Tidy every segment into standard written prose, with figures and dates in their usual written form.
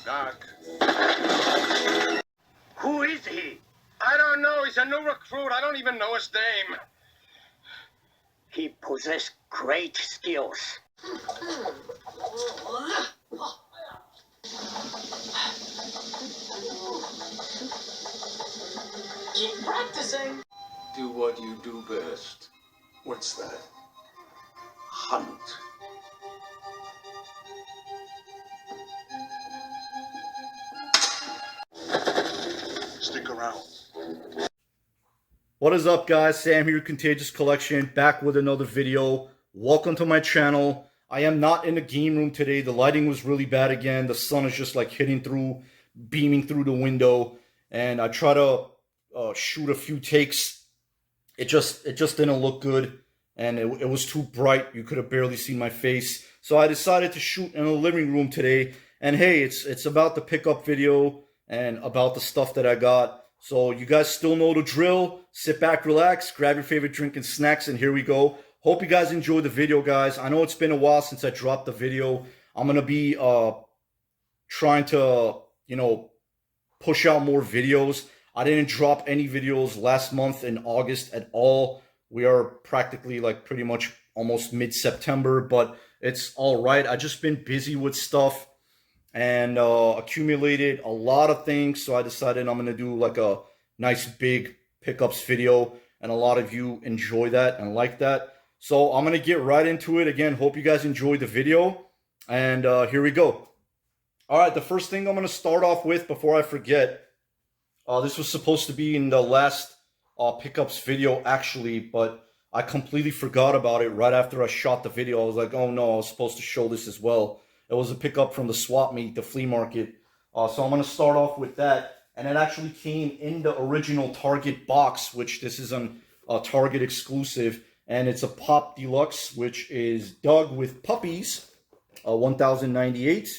dark. Who is he? I don't know. He's a new recruit. I don't even know his name. He possessed great skills. Keep practicing. Do what you do best. What's that? Hunt. Stick around. What is up, guys? Sam here, Contagious Collection, back with another video. Welcome to my channel. I am not in the game room today. The lighting was really bad again. The sun is just like hitting through, beaming through the window. And I try to shoot a few takes. It just didn't look good. And it was too bright. You could have barely seen my face. So I decided to shoot in the living room today. And hey, it's about the pickup video and about the stuff that I got. So you guys still know the drill. Sit back, relax, grab your favorite drink and snacks, and here we go. Hope you guys enjoyed the video, guys. I know it's been a while since I dropped the video. I'm going to be trying to, push out more videos. I didn't drop any videos last month in August at all. We are practically like pretty much almost mid-September, but it's all right. I just been busy with stuff and accumulated a lot of things, so I decided I'm going to do like a nice big pickups video, and a lot of you enjoy that and like that. So I'm going to get right into it. Again, hope you guys enjoyed the video, and here we go. All right, the first thing I'm going to start off with before I forget, this was supposed to be in the last pickups video actually, but I completely forgot about it right after I shot the video. I was like, oh no, I was supposed to show this as well. It was a pickup from the swap meet, the flea market. So I'm going to start off with that. And it actually came in the original Target box, which this is a Target exclusive. And it's a Pop Deluxe, which is Dug with Puppies, 1098.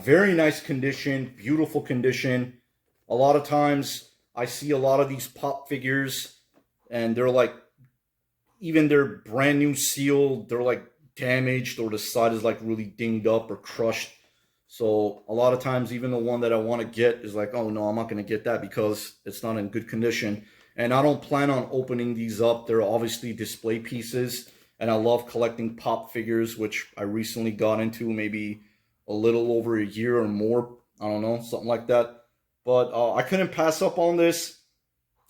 Very nice condition, beautiful condition. A lot of times I see a lot of these pop figures and they're like, even they're brand new sealed, they're like damaged, or the side is like really dinged up or crushed. So a lot of times even the one that I want to get is like, oh no, I'm not going to get that because it's not in good condition. And I don't plan on opening these up. They're obviously display pieces, and I love collecting pop figures, which I recently got into maybe a little over a year or more. I don't know, something like that. But I couldn't pass up on this.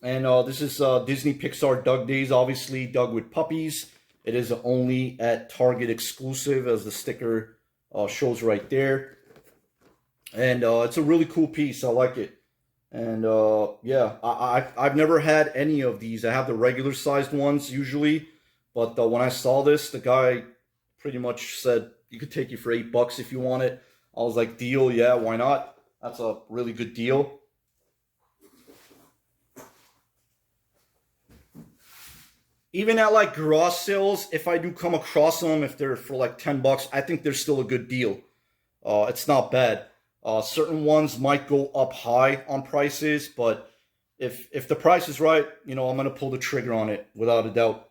And this is Disney Pixar Dug Days, obviously Dug with Puppies. It is only at Target exclusive, as the sticker shows right there. And it's a really cool piece. I like it. And yeah, I've never had any of these. I have the regular sized ones usually. But when I saw this, the guy pretty much said, you could take it for $8 if you want it. I was like, deal, yeah, why not? That's a really good deal. Even at like garage sales, if I do come across them, if they're for like $10, I think they're still a good deal. It's not bad. Certain ones might go up high on prices, but if the price is right, I'm going to pull the trigger on it without a doubt.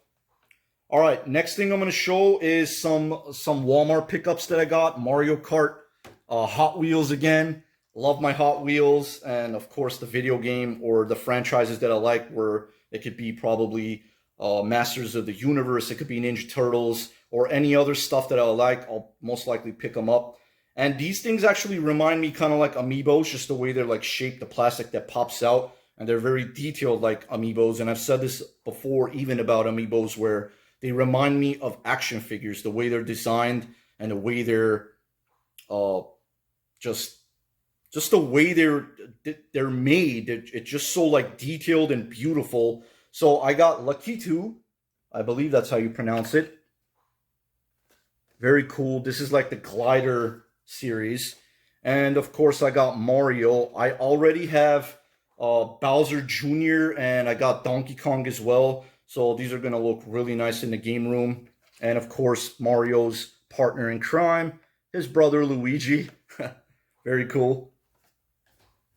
All right, next thing I'm going to show is some Walmart pickups that I got. Mario Kart, Hot Wheels again. Love my Hot Wheels, and of course the video game or the franchises that I like, where it could be probably Masters of the Universe, it could be Ninja Turtles, or any other stuff that I like. I'll most likely pick them up. And these things actually remind me kind of like Amiibos, just the way they're like shaped, the plastic that pops out, and they're very detailed like Amiibos. And I've said this before even about Amiibos, where they remind me of action figures, the way they're designed and the way they're just the way they're made. It's just so like detailed and beautiful. So I got Lakitu, I believe that's how you pronounce it. Very cool. This is like the glider series. And of course I got Mario. I already have Bowser Jr. and I got Donkey Kong as well. So these are going to look really nice in the game room. And of course Mario's partner in crime, his brother Luigi. Very cool.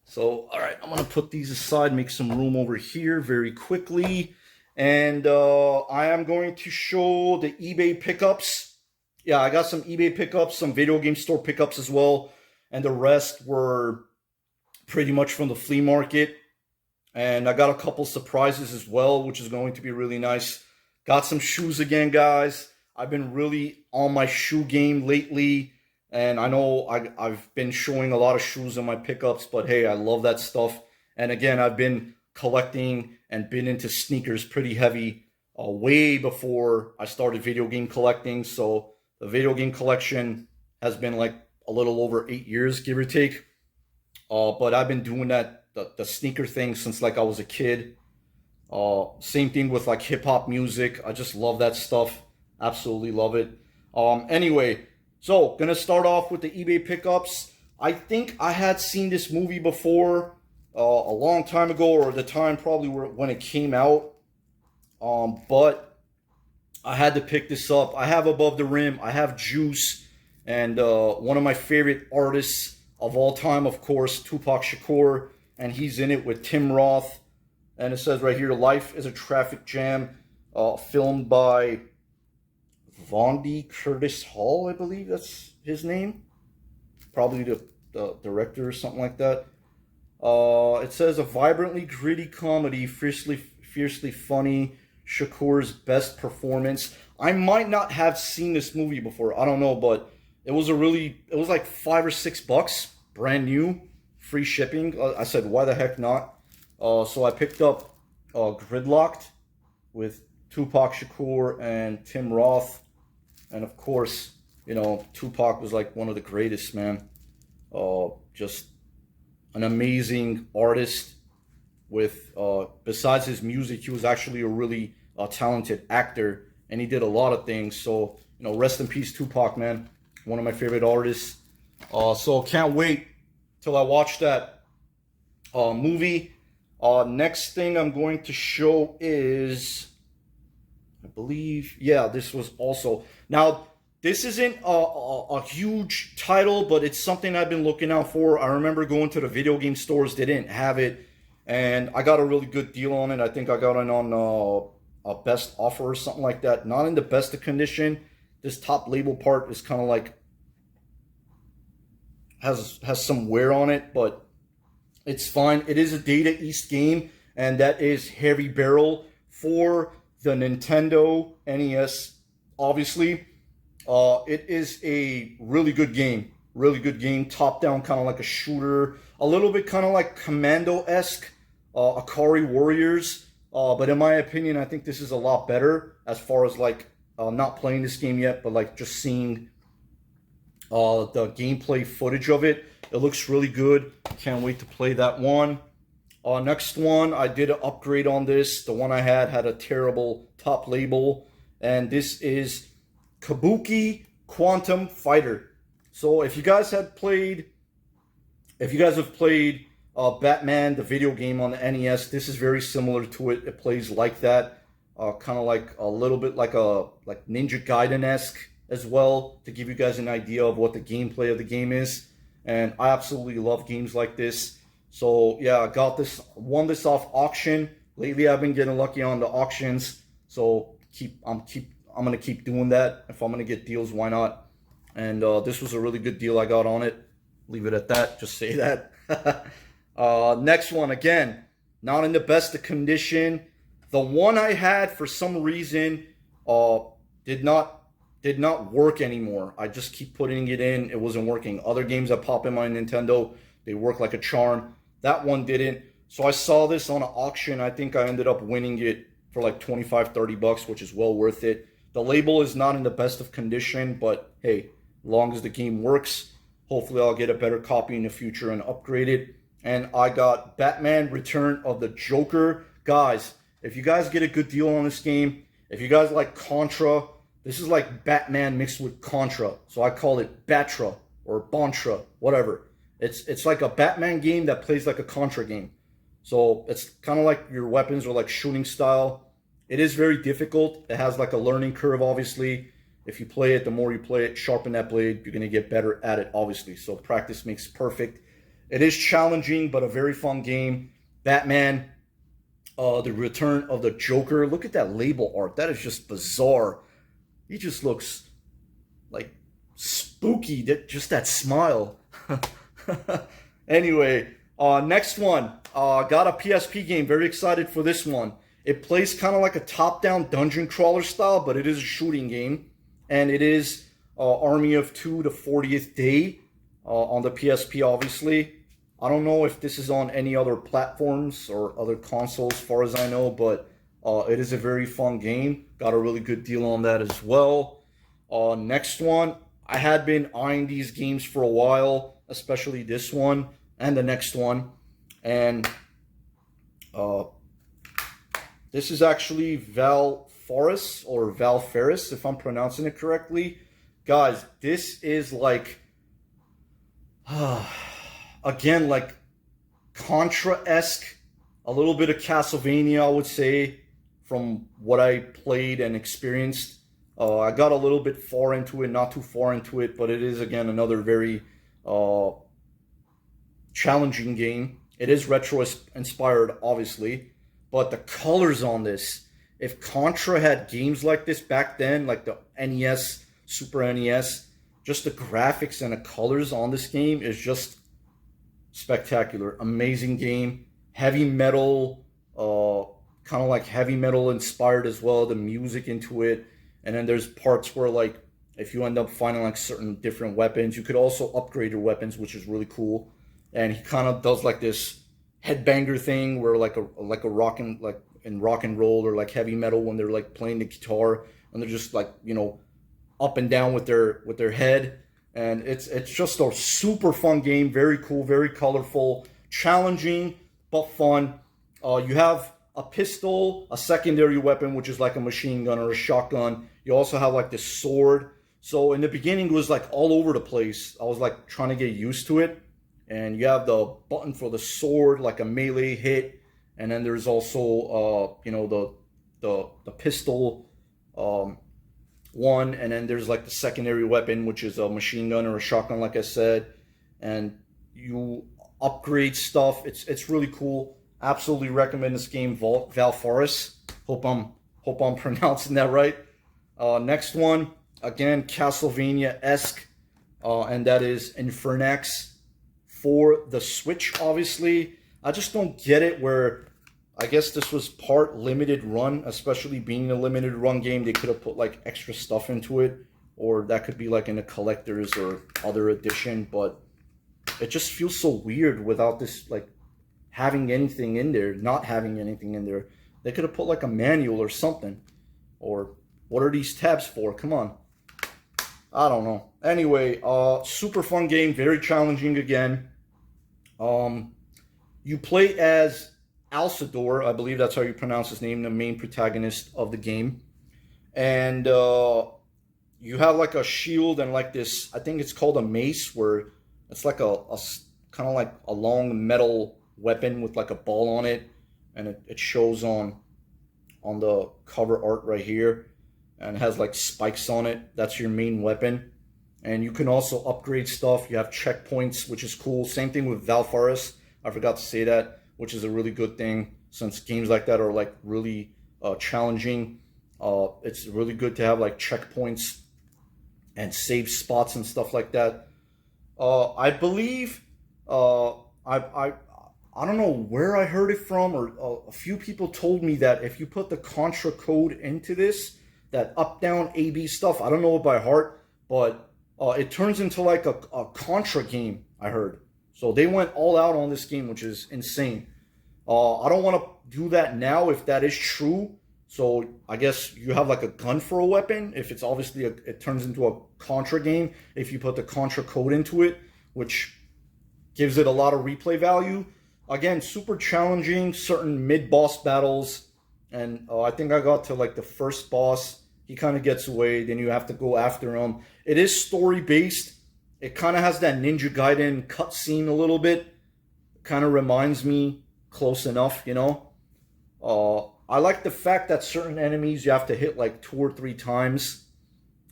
So, all right, I'm going to put these aside, make some room over here very quickly. And I am going to show the eBay pickups. Yeah, I got some eBay pickups, some video game store pickups as well. and the rest were pretty much from the flea market. And I got a couple surprises as well, which is going to be really nice. Got some shoes again, guys. I've been really on my shoe game lately. And I know I've been showing a lot of shoes in my pickups, but hey, I love that stuff. And again, I've been collecting and been into sneakers pretty heavy way before I started video game collecting. So the video game collection has been like a little over 8 years, give or take. But I've been doing that, the sneaker thing since like I was a kid. Same thing with like hip hop music. I just love that stuff. Absolutely love it. Anyway, so gonna start off with the eBay pickups. I think I had seen this movie before a long time ago, or the time probably when it came out. But I had to pick this up. I have Above the Rim. I have Juice, and one of my favorite artists of all time, of course, Tupac Shakur, and he's in it with Tim Roth. And it says right here, "Life is a Traffic Jam," filmed by Vondi Curtis Hall, I believe that's his name. Probably the director or something like that. It says a vibrantly gritty comedy, fiercely funny, Shakur's best performance. I might not have seen this movie before. I don't know, but it was like $5 or $6, brand new, free shipping. I said, why the heck not? So I picked up Gridlocked with Tupac Shakur and Tim Roth. And of course, you know, Tupac was like one of the greatest, man. Just an amazing artist with, besides his music, he was actually a really talented actor, and he did a lot of things. So, you know, rest in peace, Tupac, man. One of my favorite artists. So can't wait till I watch that movie. Next thing I'm going to show is, I believe, yeah, this was also. Now, this isn't a huge title, but it's something I've been looking out for. I remember going to the video game stores, they didn't have it, and I got a really good deal on it. I think I got it on a best offer or something like that. Not in the best of condition. This top label part is kind of like, has some wear on it, but it's fine. It is a Data East game, and that is Heavy Barrel for the Nintendo NES, obviously. It is a really good game. Really good game. Top-down, kind of like a shooter. A little bit kind of like Commando-esque. Akari Warriors. But in my opinion, I think this is a lot better as far as like, not playing this game yet, but like just seeing the gameplay footage of it. It looks really good. Can't wait to play that one. Next one, I did an upgrade on this. The one I had a terrible top label. And this is Kabuki Quantum Fighter. So if you guys have played Batman, the video game on the NES, this is very similar to it. It plays like that. Kind of like a little bit like Ninja Gaiden-esque as well, to give you guys an idea of what the gameplay of the game is. And I absolutely love games like this. So yeah, I got this, won this off auction. Lately I've been getting lucky on the auctions. So I'm gonna keep doing that. If I'm gonna get deals, why not? And this was a really good deal I got on it. Leave it at that, just say that. Next one, again, not in the best of condition. The one I had, for some reason, did not work anymore. I just keep putting it in. It wasn't working. Other games that pop in my Nintendo, they work like a charm. That one didn't. So I saw this on an auction. I think I ended up winning it for like 25, 30 bucks, which is well worth it. The label is not in the best of condition, but hey, as long as the game works, hopefully I'll get a better copy in the future and upgrade it. And I got Batman Return of the Joker. Guys, if you guys get a good deal on this game, if you guys like Contra, this is like Batman mixed with Contra. So I call it Batra or Bontra, whatever. It's like a Batman game that plays like a Contra game. So it's kind of like your weapons are like shooting style. It is very difficult. It has like a learning curve, obviously. If you play it, the more you play it, sharpen that blade, you're going to get better at it, obviously. So practice makes perfect. It is challenging, but a very fun game. Batman, the Return of the Joker. Look at that label art. That is just bizarre. He just looks like spooky. Just that smile. Anyway, next one. Got a PSP game. Very excited for this one. It plays kind of like a top-down dungeon crawler style, but it is a shooting game. And it is Army of Two, the 40th Day on the PSP, obviously. I don't know if this is on any other platforms or other consoles, as far as I know, but it is a very fun game. Got a really good deal on that as well. Next one. I had been eyeing these games for a while, especially this one and the next one. And this is actually Val Forest or Val Ferris, if I'm pronouncing it correctly. Guys, this is like, again, like Contra-esque, a little bit of Castlevania, I would say, from what I played and experienced. I got a little bit far into it, not too far into it, but it is, again, another very challenging game. It is retro-inspired, obviously. But the colors on this, if Contra had games like this back then, like the NES, Super NES, just the graphics and the colors on this game is just spectacular. Amazing game. Heavy metal, kind of like heavy metal inspired as well, the music into it. And then there's parts where, like, if you end up finding like certain different weapons, you could also upgrade your weapons, which is really cool. And he kind of does like this headbanger thing where like a rock and like in rock and roll or like heavy metal when they're like playing the guitar and they're just like, you know, up and down with their head. And it's just a super fun game, very cool, very colorful, challenging but fun. You have a pistol, a secondary weapon, which is like a machine gun or a shotgun. You also have like this sword. So in the beginning it was like all over the place. I was like trying to get used to it. And you have the button for the sword, like a melee hit, and then there's also, you know, the pistol one, and then there's like the secondary weapon, which is a machine gun or a shotgun, like I said, and you upgrade stuff. It's really cool. Absolutely recommend this game, Val Forest. Hope I'm pronouncing that right. Next one, again, Castlevania-esque, and that is Infernax. For the Switch, obviously. I just don't get it where I guess this was part limited run, especially being a limited run game. They could have put like extra stuff into it, or that could be like in a collector's or other edition, but it just feels so weird without this like having anything in there, not having anything in there. They could have put like a manual or something. Or what are these tabs for? Come on. I don't know. Anyway, super fun game, very challenging again. You play as Alcidor, I believe that's how you pronounce his name, the main protagonist of the game. And you have like a shield and like this, I think it's called a mace, where it's like a kind of like a long metal weapon with like a ball on it. And it shows on the cover art right here. And it has like spikes on it. That's your main weapon. And you can also upgrade stuff. You have checkpoints, which is cool. Same thing with Val Forest. I forgot to say that, which is a really good thing since games like that are like really challenging. It's really good to have like checkpoints and save spots and stuff like that. I believe I don't know where I heard it from, or a few people told me that if you put the Contra code into this, that up down AB stuff, I don't know it by heart, but it turns into like a Contra game, I heard. So they went all out on this game, which is insane. I don't want to do that now if that is true. So I guess you have like a gun for a weapon. If it's obviously, it turns into a Contra game if you put the Contra code into it, which gives it a lot of replay value. Again, super challenging, certain mid-boss battles. And I think I got to like the first boss. He kind of gets away, then you have to go after him. It is story-based. It kind of has that Ninja Gaiden cutscene a little bit. Kind of reminds me close enough, you know. I like the fact that certain enemies you have to hit like 2 or 3 times.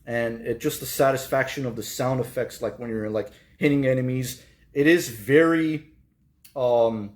And it just the satisfaction of the sound effects, like when you're like hitting enemies. It is very gory,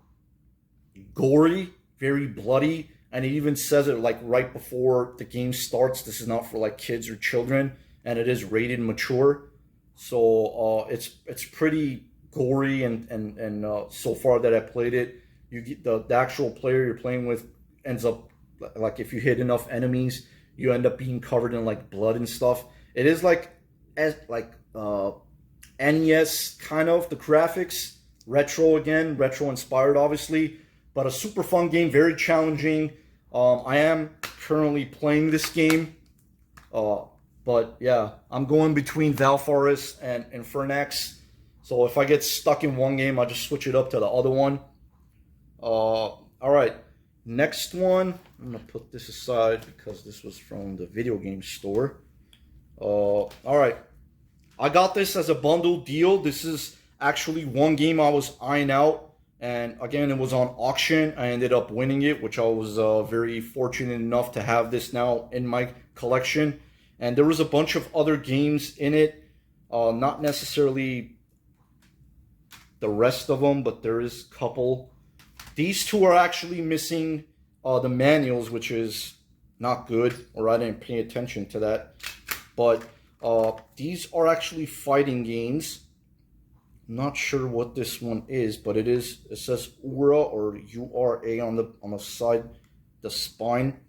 very bloody. And it even says it like right before the game starts. This is not for like kids or children, and it is rated mature. So it's pretty gory, and so far that I played it, you get the actual player you're playing with ends up, like, if you hit enough enemies, you end up being covered in like blood and stuff. It is like NES kind of, the graphics, retro inspired obviously, but a super fun game, very challenging. I am currently playing this game, but yeah, I'm going between Valfaris and Infernax. So if I get stuck in one game, I'll just switch it up to the other one. All right, next one. I'm gonna put this aside because this was from the video game store. All right, I got this as a bundle deal. This is actually one game I was eyeing out, and again, it was on auction. I ended up winning it, which I was very fortunate enough to have this now in my collection. And there was a bunch of other games in it, not necessarily the rest of them, but there is a couple. These two are actually missing the manuals, which is not good, or I didn't pay attention to that. But these are actually fighting games. I'm not sure what this one is, but it says URA or URA on the side, the spine.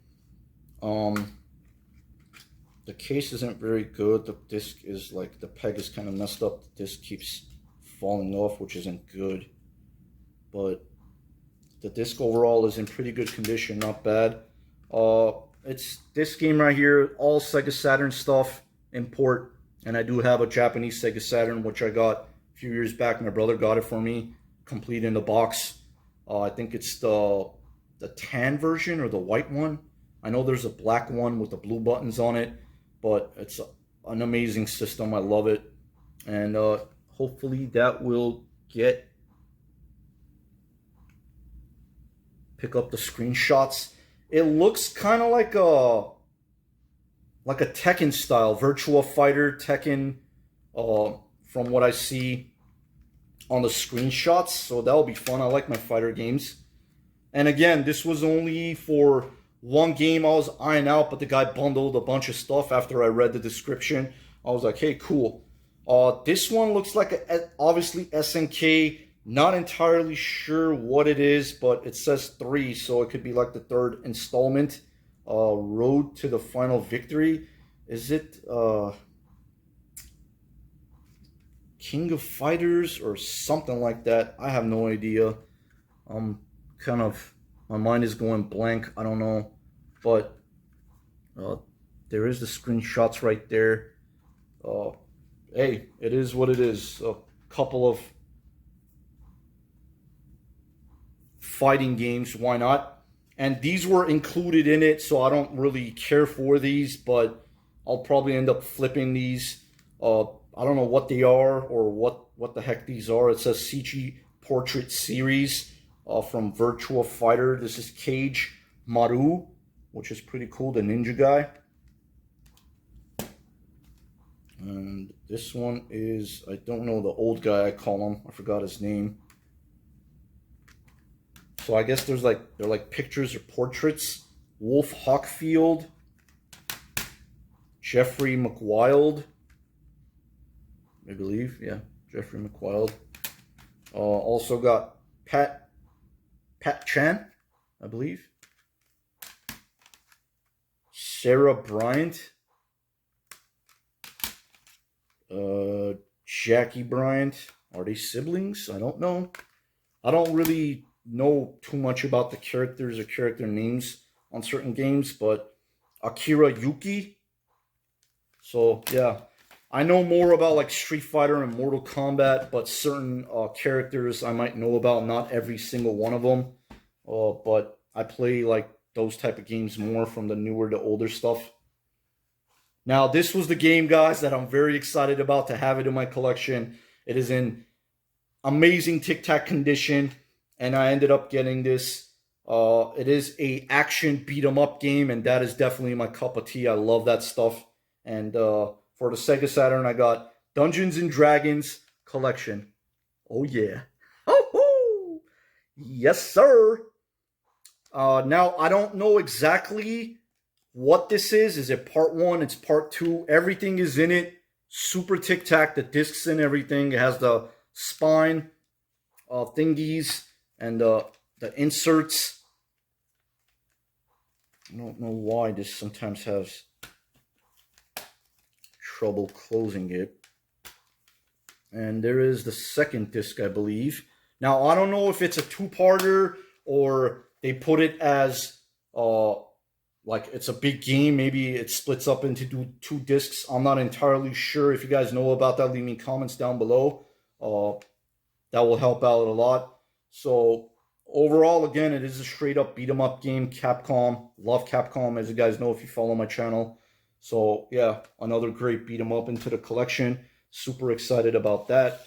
The case isn't very good. The disc is like, the peg is kind of messed up. The disc keeps falling off, which isn't good. But the disc overall is in pretty good condition, not bad. It's this game right here, all Sega Saturn stuff, import. And I do have a Japanese Sega Saturn, which I got a few years back. My brother got it for me, complete in the box. I think it's the tan version or the white one. I know there's a black one with the blue buttons on it, but it's an amazing system. I love it. And hopefully that will pick up the screenshots. It looks kind of like a Tekken style, Virtua Fighter Tekken, from what I see on the screenshots. So that'll be fun. I like my fighter games. And again, this was only for one game I was eyeing out, but the guy bundled a bunch of stuff after I read the description. I was like, hey, cool. This one looks like obviously SNK. Not entirely sure what it is, but it says 3, so it could be like the third installment. Road to the Final Victory. Is it King of Fighters or something like that? I have no idea. My mind is going blank. I don't know. But there is the screenshots right there. Hey, it is what it is. A couple of fighting games, why not? And these were included in it, so I don't really care for these, but I'll probably end up flipping these. I don't know what they are or what the heck these are. It says CG Portrait Series from Virtua Fighter. This is Cage Maru, which is pretty cool, the ninja guy. And this one is, I don't know, the old guy, I call him. I forgot his name. So I guess they're like pictures or portraits. Wolf Hawkfield, Jeffrey McWild, I believe, yeah, Jeffrey McWild. Also got Pat Chan, I believe. Sarah Bryant. Jackie Bryant. Are they siblings? I don't know. I don't really know too much about the characters or character names on certain games, but Akira Yuki. So yeah, I know more about like Street Fighter and Mortal Kombat, but certain characters I might know about, not every single one of them. But I play like those type of games more, from the newer to older stuff. Now, this was the game, guys, that I'm very excited about to have it in my collection. It is in amazing tic-tac condition, and I ended up getting this. It is a action beat-em-up game, and that is definitely my cup of tea. I love that stuff. And for the Sega Saturn, I got Dungeons and Dragons Collection. Oh, yeah. Oh, yes, sir. Now, I don't know exactly what this is. Is it part 1? It's part 2. Everything is in it. Super tic-tac. The discs and everything. It has the spine thingies and the inserts. I don't know why this sometimes has trouble closing it. And there is the second disc, I believe. Now, I don't know if it's a two-parter or they put it as like it's a big game. Maybe it splits up into two discs. I'm not entirely sure. If you guys know about that, leave me comments down below. That will help out a lot. So overall, again, it is a straight up beat 'em up game. Capcom, love Capcom, as you guys know if you follow my channel. So yeah, another great beat 'em up into the collection. Super excited about that.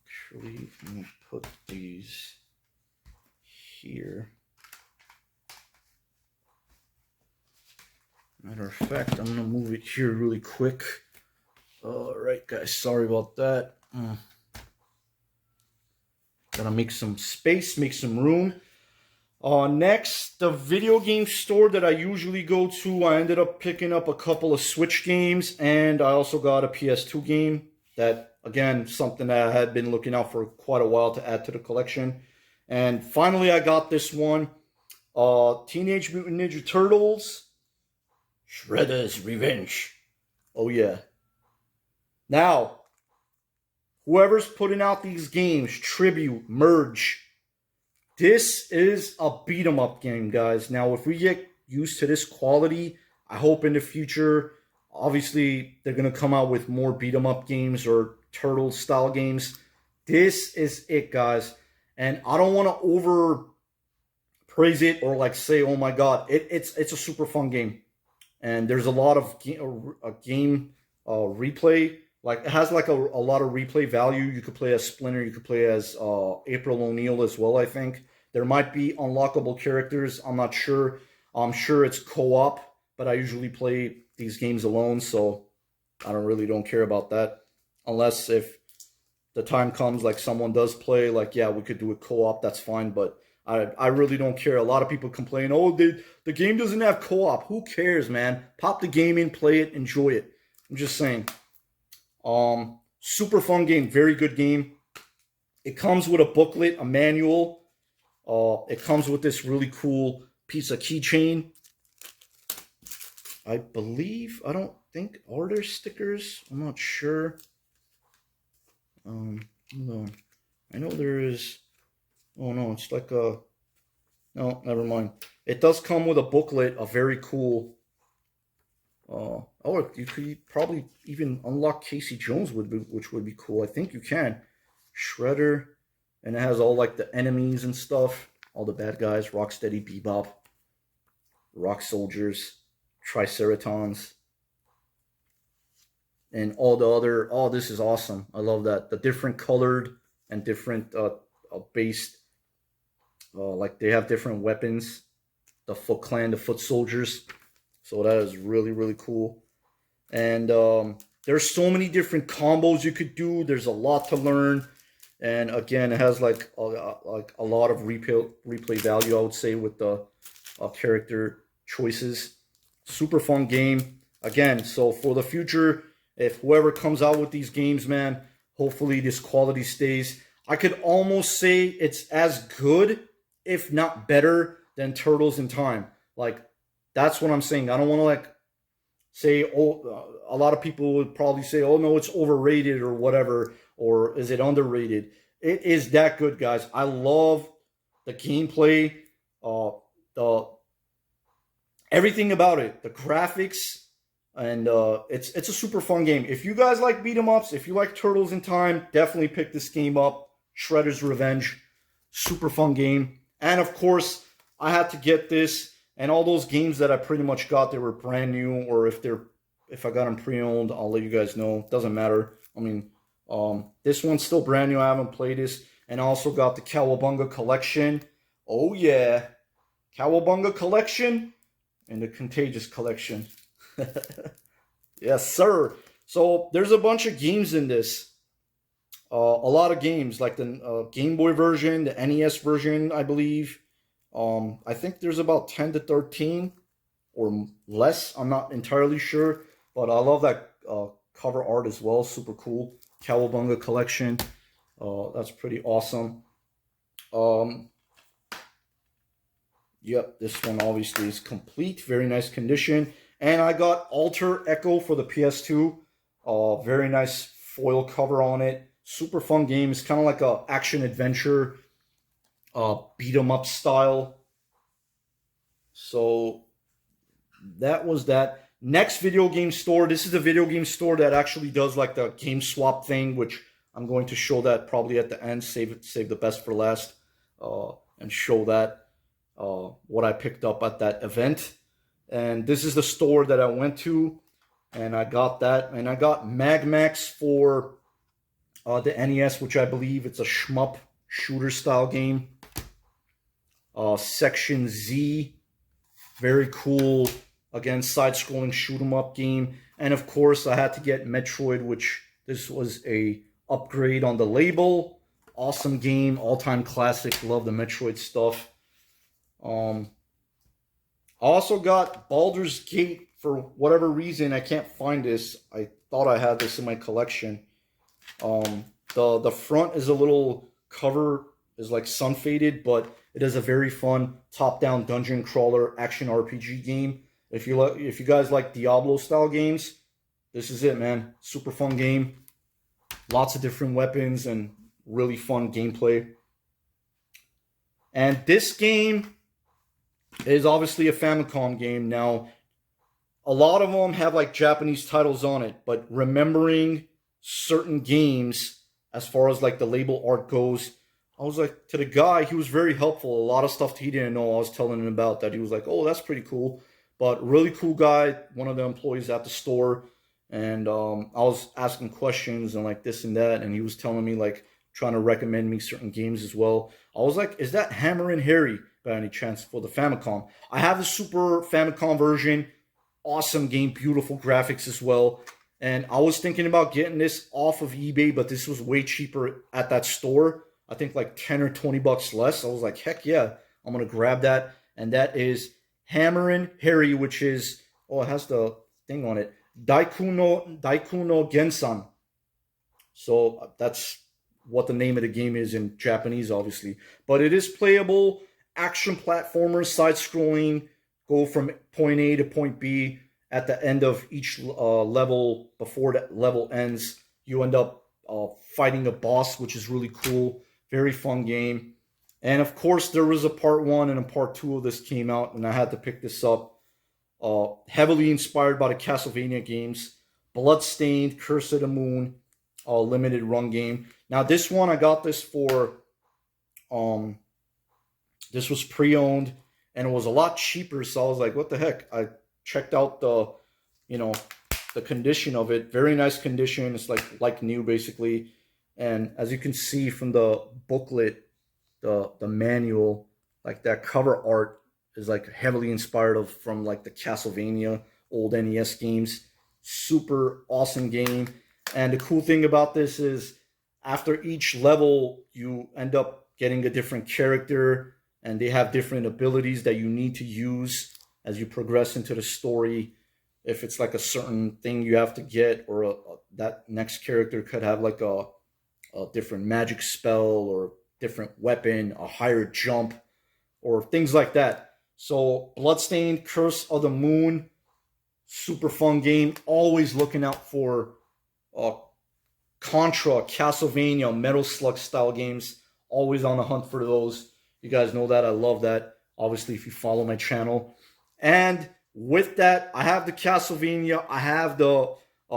Actually, let me put these here. Matter of fact, I'm gonna move it here really quick. All right, guys, sorry about that. Gotta make some space, make some room. Next, the video game store that I usually go to, I ended up picking up a couple of Switch games, and I also got a PS2 game that, again, something that I had been looking out for quite a while to add to the collection. And finally, I got this one, Teenage Mutant Ninja Turtles, Shredder's Revenge. Oh, yeah. Now, whoever's putting out these games, Tribute, Merge, this is a beat 'em up game, guys. Now, if we get used to this quality, I hope in the future, obviously, they're going to come out with more beat 'em up games or Turtles style games. This is it, guys. And I don't want to over praise it or like say, oh my God, it's a super fun game. And there's a lot of game replay. Like, it has like a lot of replay value. You could play as Splinter. You could play as April O'Neil as well, I think. There might be unlockable characters. I'm not sure. I'm sure it's co-op, but I usually play these games alone, so I don't care about that. Unless if the time comes, like someone does play, like, yeah, we could do a co-op, that's fine, but I really don't care. A lot of people complain, oh, the game doesn't have co-op. Who cares, man? Pop the game in, play it, enjoy it. I'm just saying. Super fun game, very good game. It comes with a booklet, a manual. It comes with this really cool piece of keychain. I believe, I don't think, are there stickers? I'm not sure. Hold on. I know there is. Oh no, it's like a. No, never mind. It does come with a booklet, a very cool. Oh, you could probably even unlock Casey Jones, which would be cool. I think you can. Shredder, and it has all like the enemies and stuff, all the bad guys, Rocksteady, Bebop, Rock Soldiers, Triceratons, and all the other. Oh, this is awesome! I love that. The different colored and different based, like they have different weapons. The Foot Clan, the Foot Soldiers. So that is really, really cool. And there's so many different combos you could do. There's a lot to learn. And again, it has like a lot of replay value, I would say, with the character choices. Super fun game. Again, so for the future, if whoever comes out with these games, man, hopefully this quality stays. I could almost say it's as good, if not better, than Turtles in Time. Like, that's what I'm saying. I don't want to like say, oh, a lot of people would probably say, oh no, it's overrated or whatever, or is it underrated? It is that good, guys. I love the gameplay, the everything about it, the graphics, and it's a super fun game. If you guys like beat 'em ups, if you like Turtles in Time, definitely pick this game up. Shredder's Revenge, super fun game. And of course, I had to get this. And all those games that I pretty much got, they were brand new, or if I got them pre-owned, I'll let you guys know. Doesn't matter. I mean, this one's still brand new. I haven't played this. And I also got the Cowabunga Collection. Oh yeah, Cowabunga Collection and the Contagious Collection. Yes, sir. So there's a bunch of games in this. A lot of games, like the Game Boy version, the NES version, I believe. I think there's about 10 to 13 or less. I'm not entirely sure. But I love that cover art as well. Super cool. Cowabunga Collection. That's pretty awesome. Yep, this one obviously is complete. Very nice condition. And I got Alter Echo for the PS2. Very nice foil cover on it. Super fun game. It's kind of like a action adventure, beat 'em up style. So that was that. Next video game store. This is the video game store that actually does like the game swap thing, which I'm going to show that probably at the end. Save the best for last, and show that what I picked up at that event. And this is the store that I went to, and I got that. And I got Magmax for the NES, which I believe it's a shmup shooter style game. Section Z, very cool. Again, side-scrolling shoot 'em up game. And of course, I had to get Metroid, which this was a upgrade on the label. Awesome game, all-time classic. Love the Metroid stuff. I also got Baldur's Gate for whatever reason. I can't find this. I thought I had this in my collection. The front is a little cover is like sun faded, but it is a very fun top-down dungeon crawler action RPG game. If you guys like Diablo style games, this is it, man. Super fun game. Lots of different weapons and really fun gameplay. And this game is obviously a Famicom game. Now, a lot of them have like Japanese titles on it, but remembering certain games as far as like the label art goes, I was like, to the guy, he was very helpful. A lot of stuff he didn't know I was telling him about that. He was like, oh, that's pretty cool. But really cool guy, one of the employees at the store. And I was asking questions and like this and that. And he was telling me like, trying to recommend me certain games as well. I was like, is that Hammer and Harry by any chance for the Famicom? I have the Super Famicom version. Awesome game, beautiful graphics as well. And I was thinking about getting this off of eBay, but this was way cheaper at that store. I think like 10 or 20 bucks less. I was like, heck yeah, I'm going to grab that. And that is Hammerin' Harry, which is, oh, it has the thing on it. Daikuno Gensan. So that's what the name of the game is in Japanese, obviously. But it is playable, action platformer, side-scrolling, go from point A to point B. At the end of each level, before that level ends, you end up fighting a boss, which is really cool. Very fun game. And of course, there was a part 1 and a part 2 of this came out, and I had to pick this up. Heavily inspired by the Castlevania games. Bloodstained, Curse of the Moon, limited run game. Now this one, I got this for, this was pre-owned, and it was a lot cheaper, so I was like, what the heck? I checked out the, the condition of it. Very nice condition. It's like new, basically. And as you can see from the booklet, the manual, like that cover art is like heavily inspired from like the Castlevania old NES games. Super awesome game. And the cool thing about this is after each level, you end up getting a different character, and they have different abilities that you need to use as you progress into the story. If it's like a certain thing you have to get, or that next character could have like a different magic spell or different weapon, a higher jump, or things like that. So Bloodstained, Curse of the Moon, super fun game. Always looking out for Contra, Castlevania, Metal Slug style games. Always on the hunt for those. You guys know that. I love that. Obviously, if you follow my channel. And with that, I have the Castlevania. I have the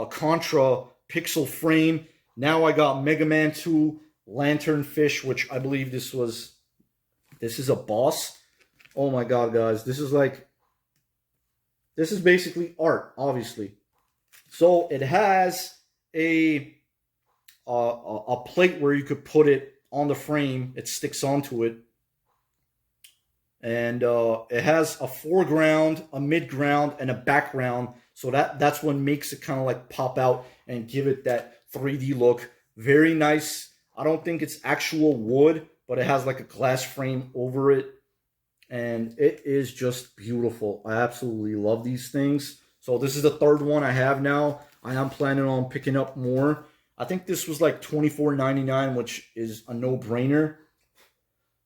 Contra pixel frame. Now I got Mega Man 2, Lanternfish, which I believe this is a boss. Oh my god, guys. This is basically art, obviously. So it has a plate where you could put it on the frame. It sticks onto it. And it has a foreground, a midground, and a background. So that's what makes it kind of like pop out and give it that 3D look. Very nice. I don't think it's actual wood, but it has like a glass frame over it. And it is just beautiful. I absolutely love these things. So this is the third one I have now. I am planning on picking up more. I think this was like $24.99, which is a no-brainer.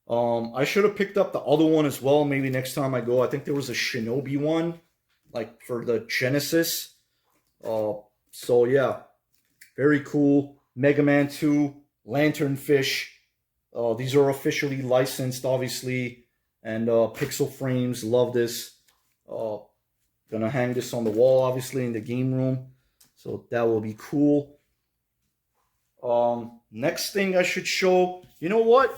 I should have picked up the other one as well. Maybe next time I go. I think there was a Shinobi one, like for the Genesis. So yeah, very cool. Mega Man 2, Lanternfish. These are officially licensed, obviously, and Pixel Frames. Love this. Gonna hang this on the wall, obviously, in the game room. So that will be cool. Next thing I should show. You know what?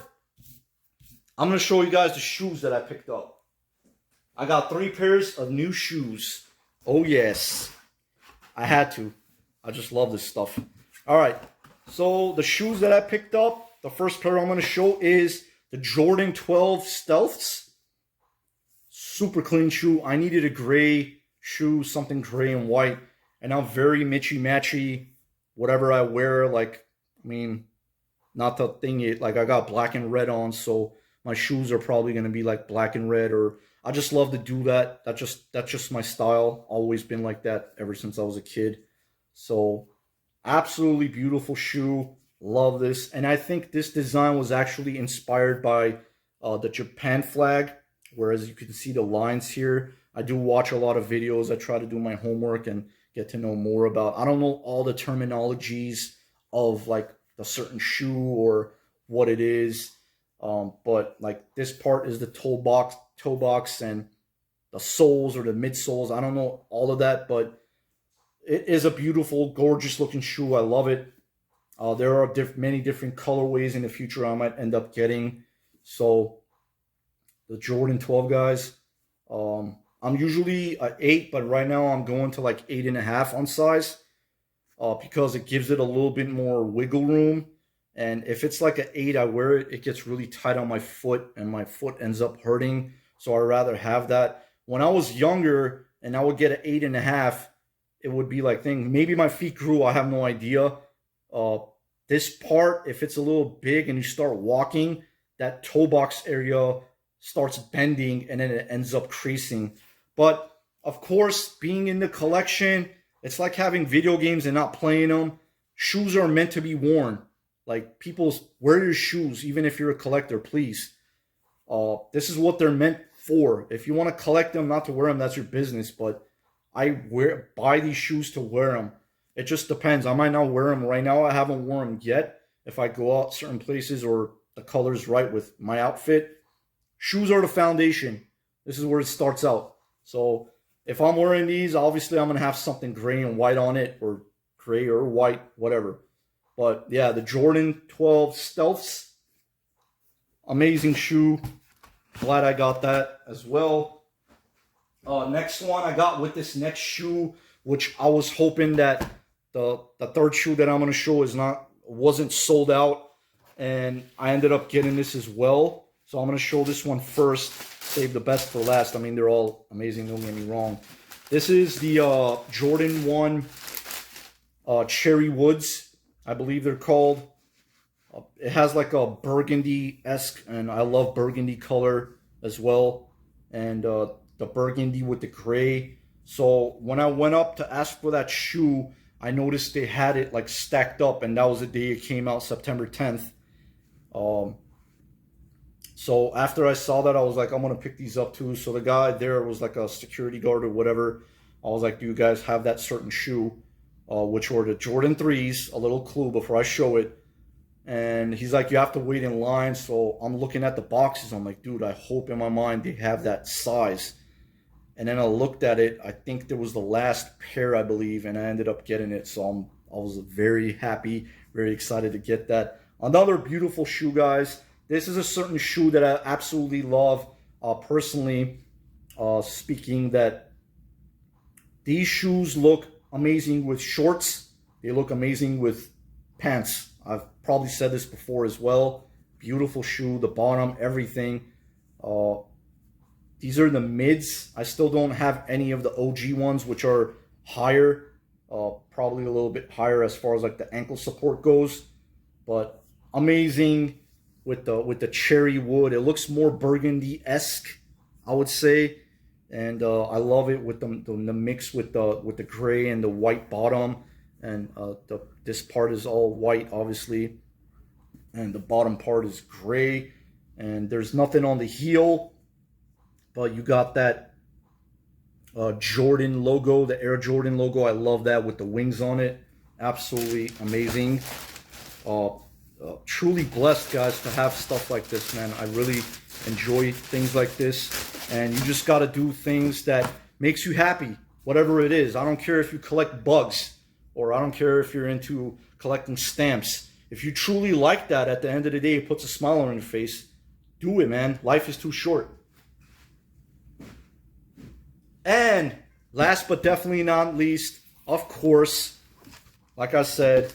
I'm going to show you guys the shoes that I picked up. I got 3 pairs of new shoes. Oh, yes. I had to. I just love this stuff. All right. So the shoes that I picked up, the first pair I'm going to show is the Jordan 12 Stealths. Super clean shoe. I needed a gray shoe, something gray and white. And I'm very matchy. Whatever I wear, like, I mean, not the thing, like I got black and red on, so my shoes are probably going to be like black and red, or I just love to do that. That's just my style. Always been like that ever since I was a kid. So absolutely beautiful shoe. Love this. And I think this design was actually inspired by the Japan flag, whereas you can see the lines here. I do watch a lot of videos. I try to do my homework and get to know more about. I don't know all the terminologies of like a certain shoe or what it is. But like this part is the toe box and the soles or the midsoles. I don't know all of that, but it is a beautiful, gorgeous looking shoe. I love it. There are many different colorways in the future I might end up getting. So the Jordan 12 guys, I'm usually an 8, but right now I'm going to like 8.5 on size, because it gives it a little bit more wiggle room. And if it's like an 8, I wear it, it gets really tight on my foot and my foot ends up hurting. So I'd rather have that. When I was younger and I would get an 8.5, it would be like maybe my feet grew, I have no idea. This part, if it's a little big and you start walking, that toe box area starts bending and then it ends up creasing. But of course, being in the collection, it's like having video games and not playing them. Shoes are meant to be worn. Like, people wear your shoes, even if you're a collector, please. This is what they're meant for. If you want to collect them, not to wear them, that's your business. But I buy these shoes to wear them. It just depends. I might not wear them right now. I haven't worn them yet. If I go out certain places or the color's right with my outfit. Shoes are the foundation. This is where it starts out. So if I'm wearing these, obviously I'm going to have something gray and white on it, or gray or white, whatever. But yeah, the Jordan 12 Stealths, amazing shoe. Glad I got that as well. Next one I got with this next shoe, which I was hoping that the third shoe that I'm going to show wasn't sold out, and I ended up getting this as well. So I'm going to show this one first, save the best for last. I mean, they're all amazing, don't get me wrong. This is the Jordan 1 Cherry Woods, I believe they're called. It has like a burgundy-esque, and I love burgundy color as well. And the burgundy with the gray. So when I went up to ask for that shoe, I noticed they had it like stacked up, and that was the day it came out, September 10th. So after I saw that, I was like, I'm going to pick these up too. So the guy there was like a security guard or whatever. I was like, do you guys have that certain shoe? Which were the Jordan 3s, a little clue before I show it. And he's like, you have to wait in line. So I'm looking at the boxes. I'm like, dude, I hope in my mind they have that size. And then I looked at it. I think there was the last pair, I believe, and I ended up getting it. So I was very happy, very excited to get that. Another beautiful shoe, guys. This is a certain shoe that I absolutely love, personally speaking, that these shoes look amazing with shorts. They look amazing with pants. I've probably said this before as well. Beautiful shoe, the bottom, everything. These are the mids. I still don't have any of the OG ones, which are higher, probably a little bit higher as far as like the ankle support goes. But amazing with the cherry wood. It looks more burgundy-esque, I would say. and I love it with the mix with the gray and the white bottom, and this part is all white, obviously, and the bottom part is gray, and there's nothing on the heel, but you got that Jordan logo, the Air Jordan logo. I love that with the wings on it. Absolutely amazing. Truly blessed, guys, to have stuff like this, man. I really enjoy things like this, and you just got to do things that makes you happy, whatever it is. I don't care if you collect bugs, or I don't care if you're into collecting stamps. If you truly like that, at the end of the day, it puts a smile on your face. Do it, man. Life is too short. And last but definitely not least, of course, like I said,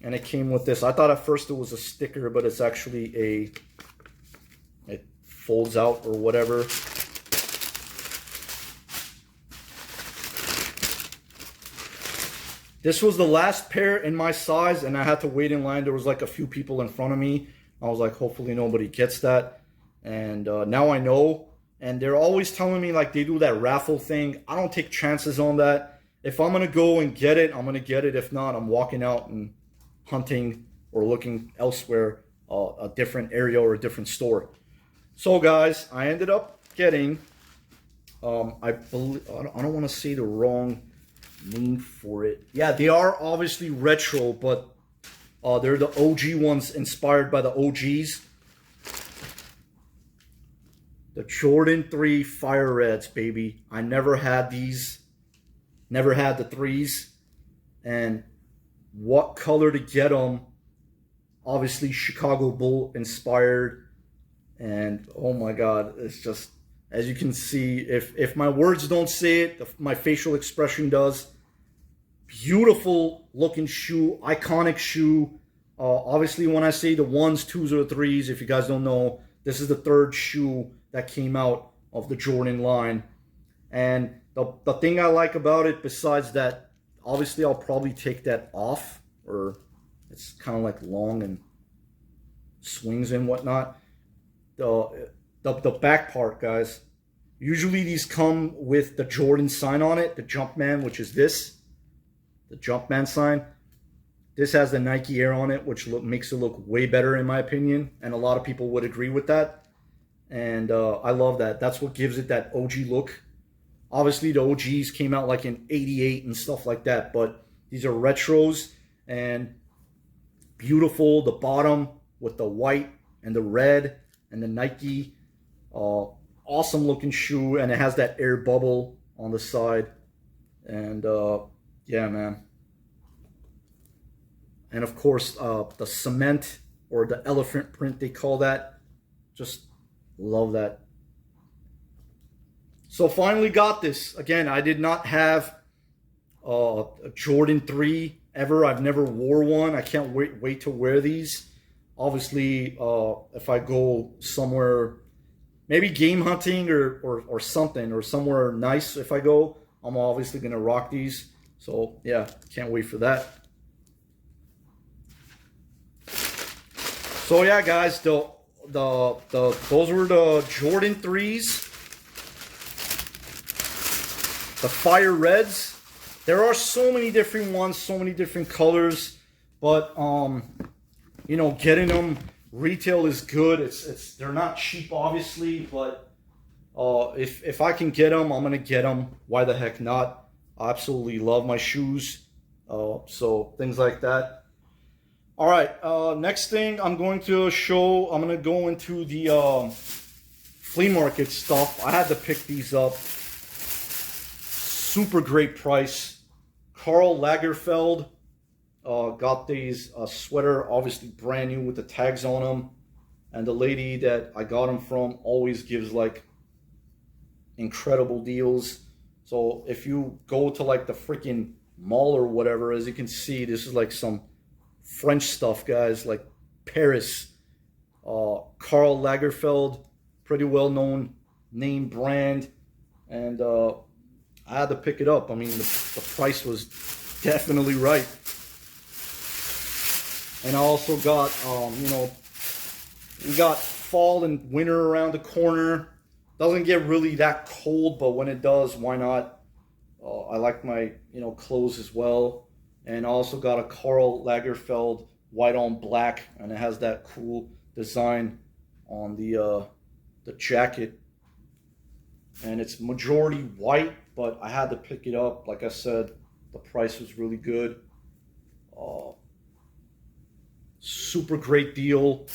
and it came with this. I thought at first it was a sticker, but it's actually it folds out or whatever. This was the last pair in my size, and I had to wait in line. There was like a few people in front of me. I was like, hopefully nobody gets that. And now I know. And they're always telling me like they do that raffle thing. I don't take chances on that. If I'm going to go and get it, I'm going to get it. If not, I'm walking out and hunting or looking elsewhere, a different area or a different store. So guys, I ended up getting, I don't want to say the wrong name for it. Yeah, they are obviously retro, but they're the OG ones inspired by the OGs. The Jordan 3 Fire Reds, baby. I never had these. Never had the 3s. And what color to get them? Obviously Chicago Bull inspired. And oh my God, it's just, as you can see, if my words don't say it, my facial expression does. Beautiful looking shoe, iconic shoe. Obviously when I say the 1s, 2s, or 3s, if you guys don't know, this is the 3rd shoe that came out of the Jordan line. And the thing I like about it, besides that, obviously I'll probably take that off, or it's kind of like long and swings and whatnot. The back part, guys. Usually these come with the Jordan sign on it, the Jumpman, which is this, the Jumpman sign. This has the Nike Air on it, which makes it look way better in my opinion, and a lot of people would agree with that. And I love that. That's what gives it that OG look. Obviously, the OGs came out like in '88 and stuff like that, but these are retros and beautiful. The bottom with the white and the red and the Nike. Awesome looking shoe, and it has that air bubble on the side. And yeah, man. And of course, the cement or the elephant print, they call that. Just love that. So finally got this. Again, I did not have a Jordan 3 ever. I've never wore one. I can't wait to wear these. Obviously, if I go somewhere, maybe game hunting or something, or somewhere nice, if I go, I'm obviously going to rock these. So yeah, can't wait for that. So yeah, guys, those were the Jordan 3s. The Fire Reds. There are so many different ones, so many different colors, but you know, getting them retail is good. They're not cheap, obviously, but if I can get them, I'm gonna get them. Why the heck not? I absolutely love my shoes, so things like that. All right, next thing I'm going to show. I'm gonna go into the flea market stuff. I had to pick these up. Super great price. Karl Lagerfeld got these sweater, obviously brand new with the tags on them. And the lady that I got them from always gives like incredible deals. So if you go to like the freaking mall or whatever, as you can see, this is like some French stuff, guys, like Paris. Karl Lagerfeld, pretty well-known name brand. And I had to pick it up. I mean, the price was definitely right. And I also got, you know, we got fall and winter around the corner. Doesn't get really that cold, but when it does, why not? I like my, clothes as well. And I also got a Karl Lagerfeld white on black, and it has that cool design on the jacket. And it's majority white, but I had to pick it up. Like I said, the price was really good. Super great deal.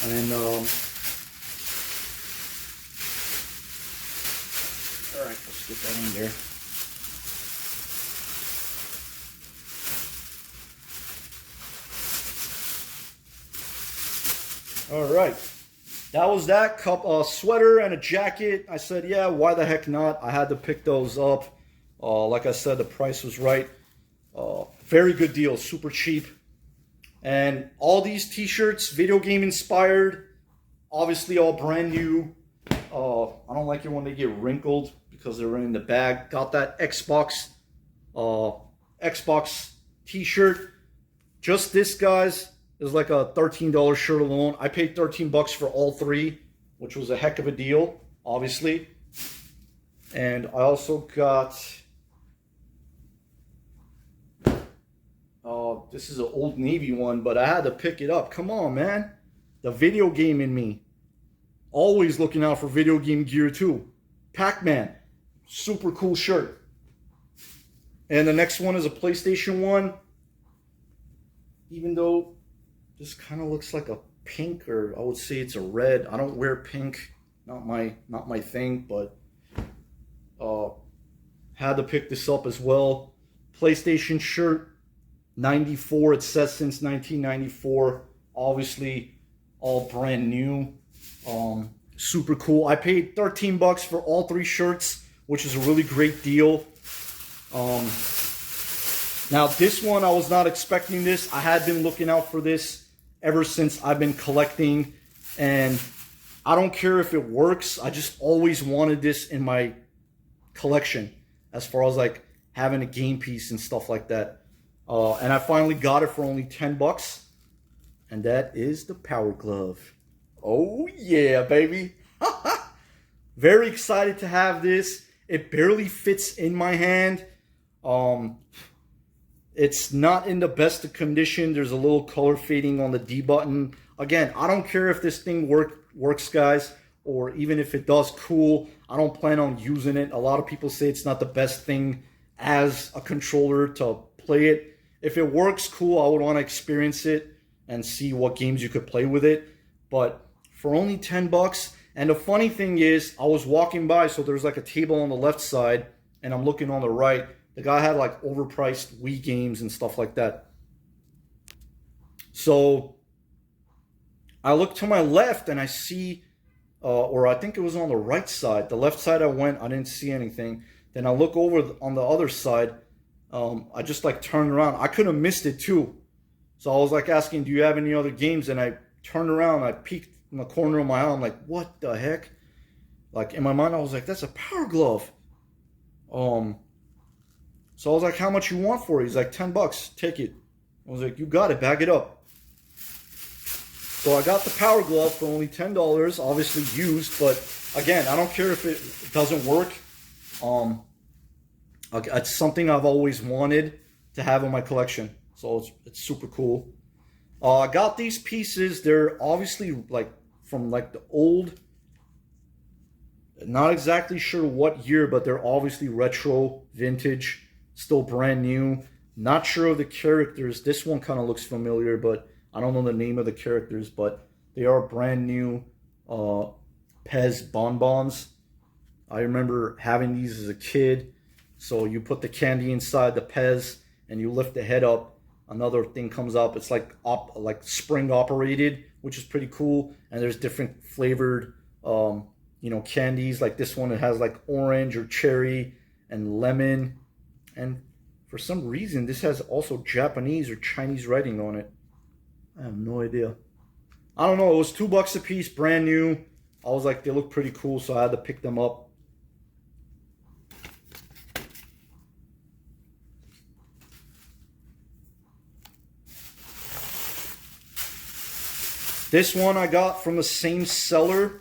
And all right, let's get that in there. All right, that was that sweater and a jacket. I said, yeah, why the heck not? I had to pick those up. Like I said, the price was right. Very good deal, super cheap. And all these t-shirts, video game inspired, obviously all brand new. I don't like it when they get wrinkled because they're in the bag. Got that Xbox t-shirt. Just this, guys, is like a $13 shirt alone. I paid 13 bucks for all three, which was a heck of a deal, obviously. And I also got, this is an Old Navy one, but I had to pick it up. Come on, man. The video game in me. Always looking out for video game gear too. Pac-Man. Super cool shirt. And the next one is a PlayStation 1. Even though this kind of looks like a pink, or I would say it's a red. I don't wear pink. Not my thing, but had to pick this up as well. PlayStation shirt. 94, it says since 1994, obviously all brand new. Super cool. I paid 13 bucks for all three shirts, which is a really great deal. Now this one, I was not expecting this. I had been looking out for this ever since I've been collecting, and I don't care if it works. I just always wanted this in my collection as far as like having a game piece and stuff like that. And I finally got it for only 10 bucks. And that is the Power Glove. Oh yeah, baby. Very excited to have this. It barely fits in my hand. It's not in the best of condition. There's a little color fading on the D button. Again, I don't care if this thing works, guys, or even if it does, cool. I don't plan on using it. A lot of people say it's not the best thing as a controller to play it. If it works, cool. I would want to experience it and see what games you could play with it. But for only 10 bucks, and the funny thing is, I was walking by, so there's like a table on the left side, and I'm looking on the right. The guy had like overpriced Wii games and stuff like that. So I look to my left and I see, or I think it was on the right side. The left side I went, I didn't see anything. Then I look over on the other side. I just like turned around. I could have missed it too. So I was like asking, do you have any other games? And I turned around, I peeked in the corner of my eye. I'm like, what the heck? Like in my mind, I was like, that's a Power Glove. So I was like, how much you want for it? He's like, 10 bucks, take it. I was like, you got it, bag it up. So I got the Power Glove for only $10, obviously used, but again, I don't care if it doesn't work. It's something I've always wanted to have in my collection, so it's super cool. I got these pieces. They're obviously like from like the old, not exactly sure what year, but they're obviously retro, vintage, still brand new. Not sure of the characters. This one kind of looks familiar, but I don't know the name of the characters, but they are brand new Pez bonbons. I remember having these as a kid. So you put the candy inside the Pez and you lift the head up. Another thing comes up. It's like spring operated, which is pretty cool. And there's different flavored, candies. Like this one, it has like orange or cherry and lemon. And for some reason, this has also Japanese or Chinese writing on it. I have no idea. I don't know. It was $2 a piece, brand new. I was like, they look pretty cool, so I had to pick them up. This one I got from the same seller.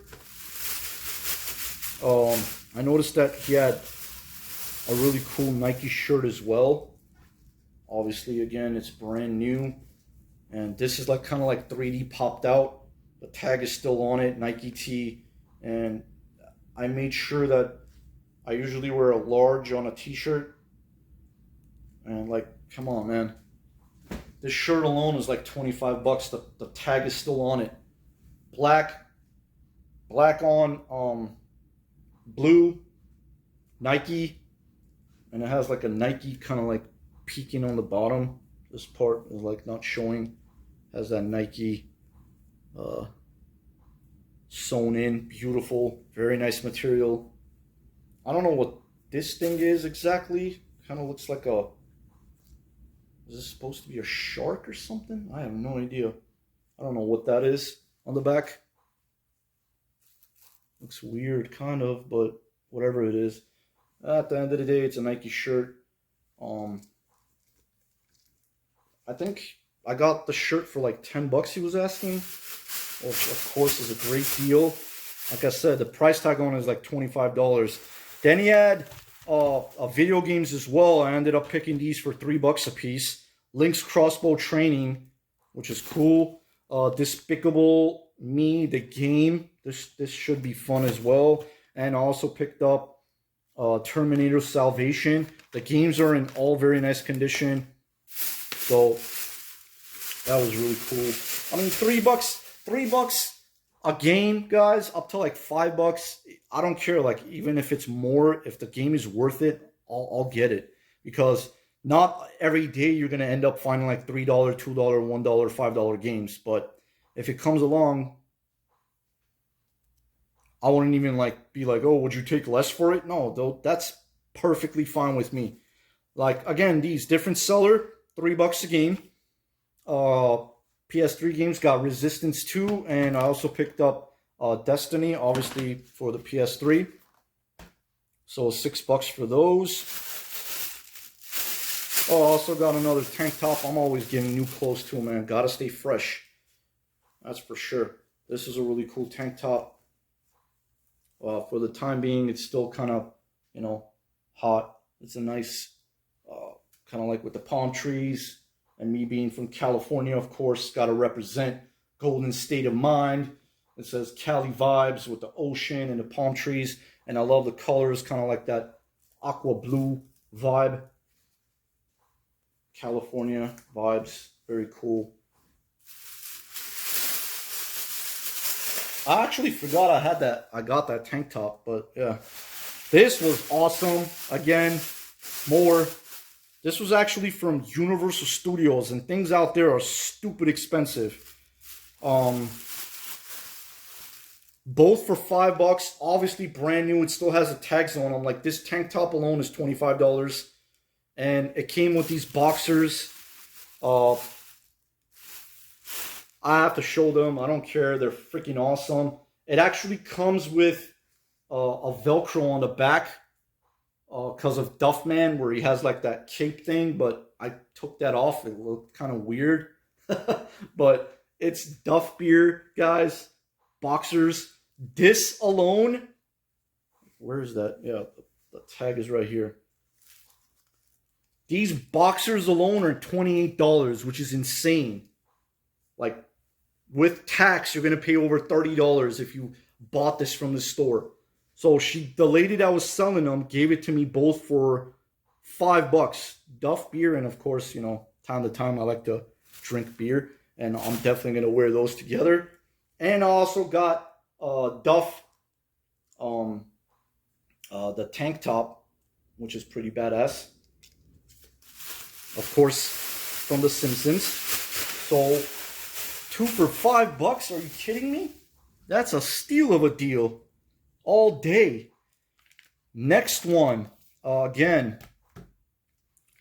I noticed that he had a really cool Nike shirt as well. Obviously, again, it's brand new. And this is like kind of like 3D popped out. The tag is still on it, Nike T. And I made sure that I usually wear a large on a t-shirt. And like, come on, man. This shirt alone is like 25 bucks. The tag is still on it. Black on blue Nike, and it has like a Nike kind of like peeking on the bottom. This part is like not showing. Has that Nike sewn in. Beautiful, very nice material. I don't know what this thing is exactly. Kind of looks like a, is this supposed to be a shark or something? I have no idea. I don't know what that is on the back. Looks weird, kind of, but whatever it is. At the end of the day, it's a Nike shirt. I think I got the shirt for like 10 bucks he was asking, which of course is a great deal. Like I said, the price tag on it is like $25. Then he had video games as well. I ended up picking these for $3 a piece. Link's Crossbow Training, which is cool. Despicable Me, the game. This should be fun as well. And I also picked up Terminator Salvation. The games are in all very nice condition. So that was really cool. I mean, $3 a game, guys, up to like $5. I don't care. Like, even if it's more, if the game is worth it, I'll get it. Because not every day you're going to end up finding like $3, $2, $1, $5 games. But if it comes along, I wouldn't even like be like, oh, would you take less for it? No, though, that's perfectly fine with me. Like, again, these different seller, $3 a game. PS3 games got Resistance 2, and I also picked up Destiny, obviously for the PS3. So $6 for those. Oh, I also got another tank top. I'm always getting new clothes too, man. Gotta stay fresh. That's for sure. This is a really cool tank top. For the time being, it's still kind of, you know, hot. It's a nice, kind of like with the palm trees. And me being from California, of course, got to represent Golden State of Mind. It says Cali vibes with the ocean and the palm trees. And I love the colors, kind of like that aqua blue vibe. California vibes, very cool. I actually forgot I had that. I got that tank top, but yeah. This was awesome. Again, more. This was actually from Universal Studios, and things out there are stupid expensive. Both for $5. Obviously brand new. It still has the tags on them. Like, this tank top alone is $25. And it came with these boxers. I have to show them. I don't care. They're freaking awesome. It actually comes with a Velcro on the back because of Duffman, where he has like that cape thing. But I took that off. It looked kind of weird. But it's Duff Beer, guys. Boxers. This alone. Where is that? Yeah, the tag is right here. These boxers alone are $28, which is insane. Like, with tax, you're going to pay over $30 if you bought this from the store. So the lady that was selling them gave it to me both for $5. Duff Beer, and of course, you know, time to time I like to drink beer, and I'm definitely going to wear those together. And I also got Duff, the tank top, which is pretty badass. Of course, from The Simpsons. So 2 for $5? Are you kidding me? That's a steal of a deal. All day. Next one. Again.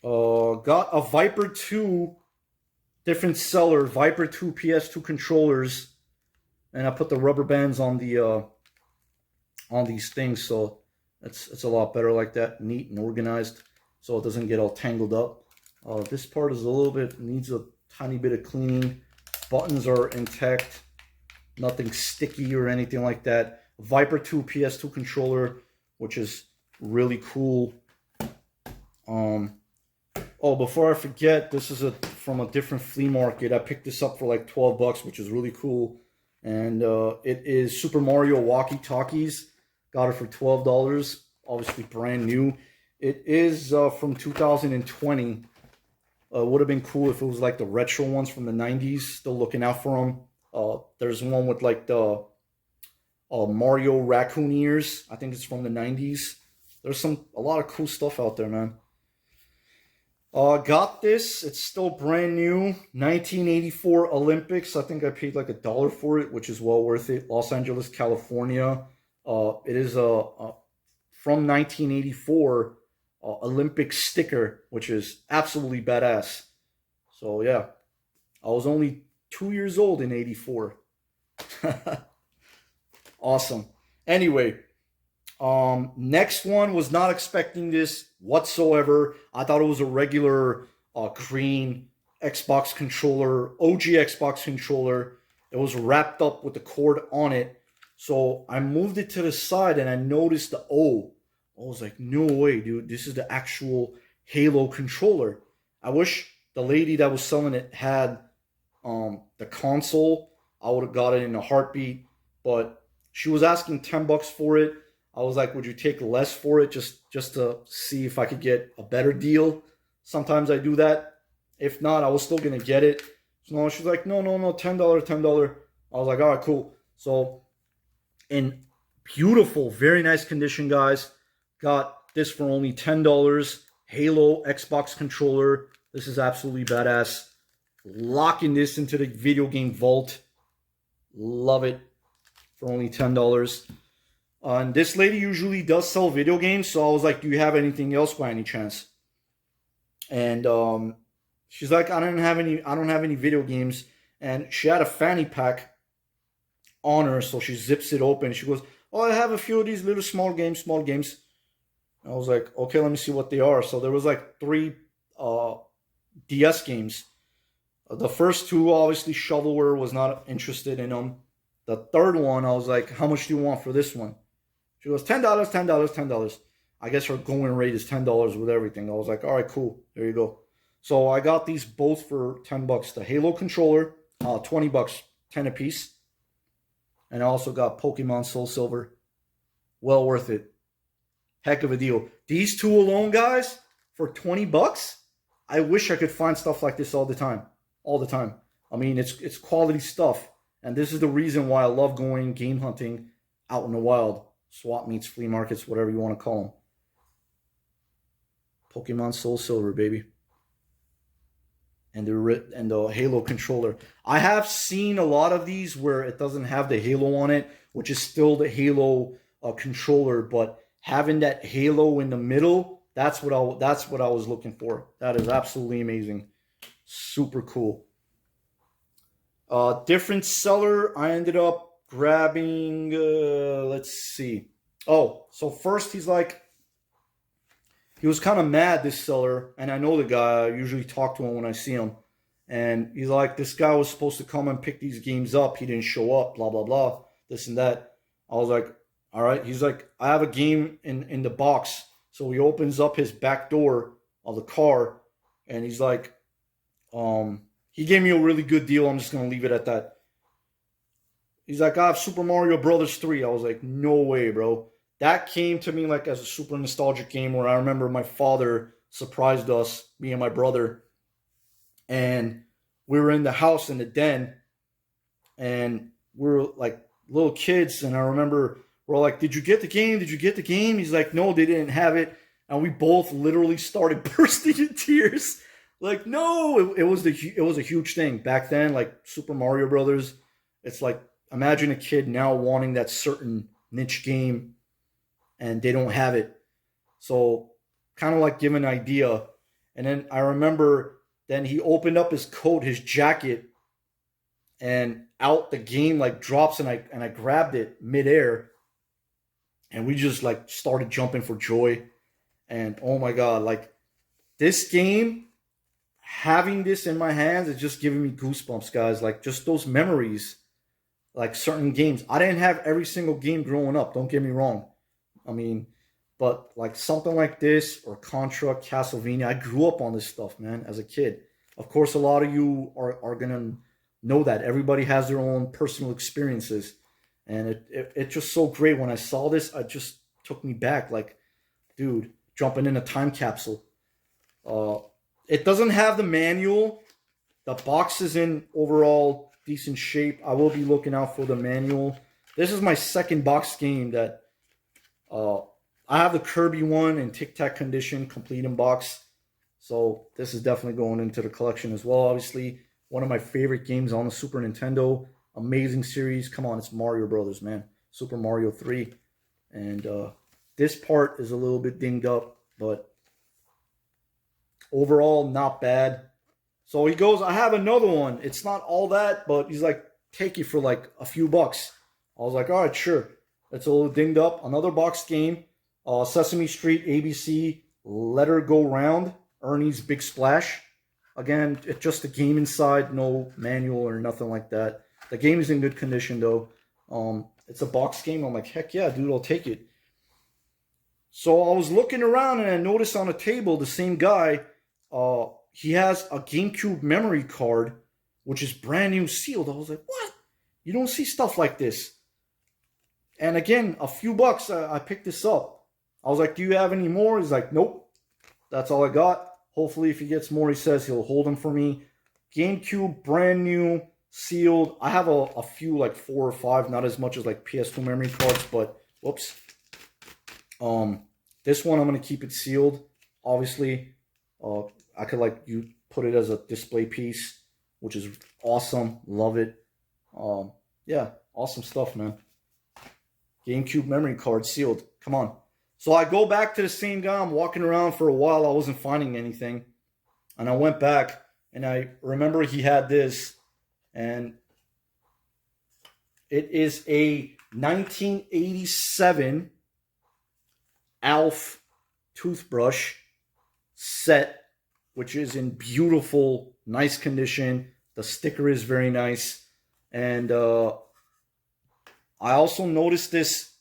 Got a Viper 2. Different seller. Viper 2 PS2 controllers. And I put the rubber bands on the on these things. So it's a lot better like that. Neat and organized. So it doesn't get all tangled up. This part is a little bit, needs a tiny bit of cleaning. Buttons are intact. Nothing sticky or anything like that. Viper 2 PS2 controller, which is really cool. Oh, before I forget, this is from a different flea market. I picked this up for like 12 bucks, which is really cool. And it is Super Mario walkie-talkies. Got it for $12. Obviously brand new. It is from 2020. Would have been cool if it was like the retro ones from the 90s. Still looking out for them. There's one with like the Mario raccoon ears. I think it's from the 90s. There's a lot of cool stuff out there, man. Got this. It's still brand new. 1984 Olympics. I think I paid like $1 for it, which is well worth it. Los Angeles, California. It is from 1984 Olympic sticker, which is absolutely badass. So yeah, I was only 2 years old in '84. Awesome. Anyway, next one, was not expecting this whatsoever. I thought it was a regular green Xbox controller, OG Xbox controller. It was wrapped up with the cord on it. So I moved it to the side and I noticed the O. I was like, no way, dude. This is the actual Halo controller. I wish the lady that was selling it had the console. I would have got it in a heartbeat. But she was asking 10 bucks for it. I was like, would you take less for it just to see if I could get a better deal? Sometimes I do that. If not, I was still going to get it. So she's like, no, $10, $10. I was like, all right, cool. So in beautiful, very nice condition, guys. Got this for only $10. Halo Xbox controller. This is absolutely badass. Locking this into the video game vault. Love it. For only $10. And this lady usually does sell video games, so I was like, do you have anything else by any chance? And she's like, I don't have any video games. And she had a fanny pack on her, so she zips it open. She goes, oh, I have a few of these little small games. I was like, okay, let me see what they are. So there was like 3 DS games. The first 2, obviously, Shovelware was not interested in them. The third one, I was like, how much do you want for this one? She goes, $10, $10. I guess her going rate is $10 with everything. I was like, all right, cool. There you go. So I got these both for 10 bucks. The Halo controller, 20 bucks, 10 a piece. And I also got Pokemon Soul Silver. Well worth it. Heck of a deal. These 2 alone, guys, for 20 bucks, I wish I could find stuff like this all the time. All the time. I mean, it's quality stuff. And this is the reason why I love going game hunting out in the wild. Swap meets, flea markets, whatever you want to call them. Pokemon Soul Silver, baby. And the Halo controller. I have seen a lot of these where it doesn't have the Halo on it, which is still the Halo controller, but having that Halo in the middle, that's what I was looking for. That is absolutely amazing. Super cool. Different seller. I ended up grabbing, let's see. Oh, so first he was kind of mad, this seller, and I know the guy. I usually talk to him when I see him. And he's like, this guy was supposed to come and pick these games up. He didn't show up, blah, blah, blah, this and that. I was like, all right. He's like, I have a game in the box. So he opens up his back door of the car, and he's like, he gave me a really good deal. I'm just going to leave it at that. He's like, I have Super Mario Brothers 3. I was like, no way, bro. That came to me like as a super nostalgic game where I remember my father surprised us, me and my brother. And we were in the house in the den. And we were like little kids. And I remember we're like, did you get the game? Did you get the game? He's like, no, they didn't have it. And we both literally started bursting in tears. Like, no, it was a huge thing back then. Like Super Mario Brothers. It's like, imagine a kid now wanting that certain niche game and they don't have it. So kind of like give an idea. And then I remember then he opened up his coat, his jacket, and out the game like drops, and I grabbed it midair. And we just like started jumping for joy. And oh my God, like this game, having this in my hands is just giving me goosebumps, guys. Like just those memories like certain games. I didn't have every single game growing up. Don't get me wrong. I mean, but like something like this or Contra, Castlevania, I grew up on this stuff, man, as a kid. Of course, a lot of you are gonna know that everybody has their own personal experiences, and it's just so great. When I saw this, it just took me back, like, dude, jumping in a time capsule. It doesn't have the manual. The box is in overall decent shape. I will be looking out for the manual. This is my second box game that I have the Kirby one in Tic Tac condition, complete in box. So this is definitely going into the collection as well. Obviously, one of my favorite games on the Super Nintendo. Amazing series. Come on, it's Mario Brothers, man. Super Mario 3. And this part is a little bit dinged up, but overall, not bad. So he goes, I have another one. It's not all that, but he's like, take it for like a few bucks. I was like, all right, sure. It's a little dinged up. Another box game. Sesame Street, ABC, Let Her Go Round, Ernie's Big Splash. Again, it's just a game inside, no manual or nothing like that. The game is in good condition, though. It's a box game. I'm like, heck yeah, dude, I'll take it. So I was looking around and I noticed on a table, the same guy, he has a GameCube memory card, which is brand new sealed. I was like, what? You don't see stuff like this. And again, a few bucks, I picked this up. I was like, do you have any more? He's like, nope. That's all I got. Hopefully, if he gets more, he says he'll hold them for me. GameCube, brand new, sealed. I have a few, like 4 or 5, not as much as like PS2 memory cards, but whoops. This one, I'm going to keep it sealed. Obviously, I could like you put it as a display piece, which is awesome. Love it. Yeah, awesome stuff, man. GameCube memory card sealed. Come on. So I go back to the same guy. I'm walking around for a while. I wasn't finding anything. And I went back and I remember he had this. And it is a 1987 Alf toothbrush set, which is in beautiful, nice condition. The sticker is very nice. And I also noticed this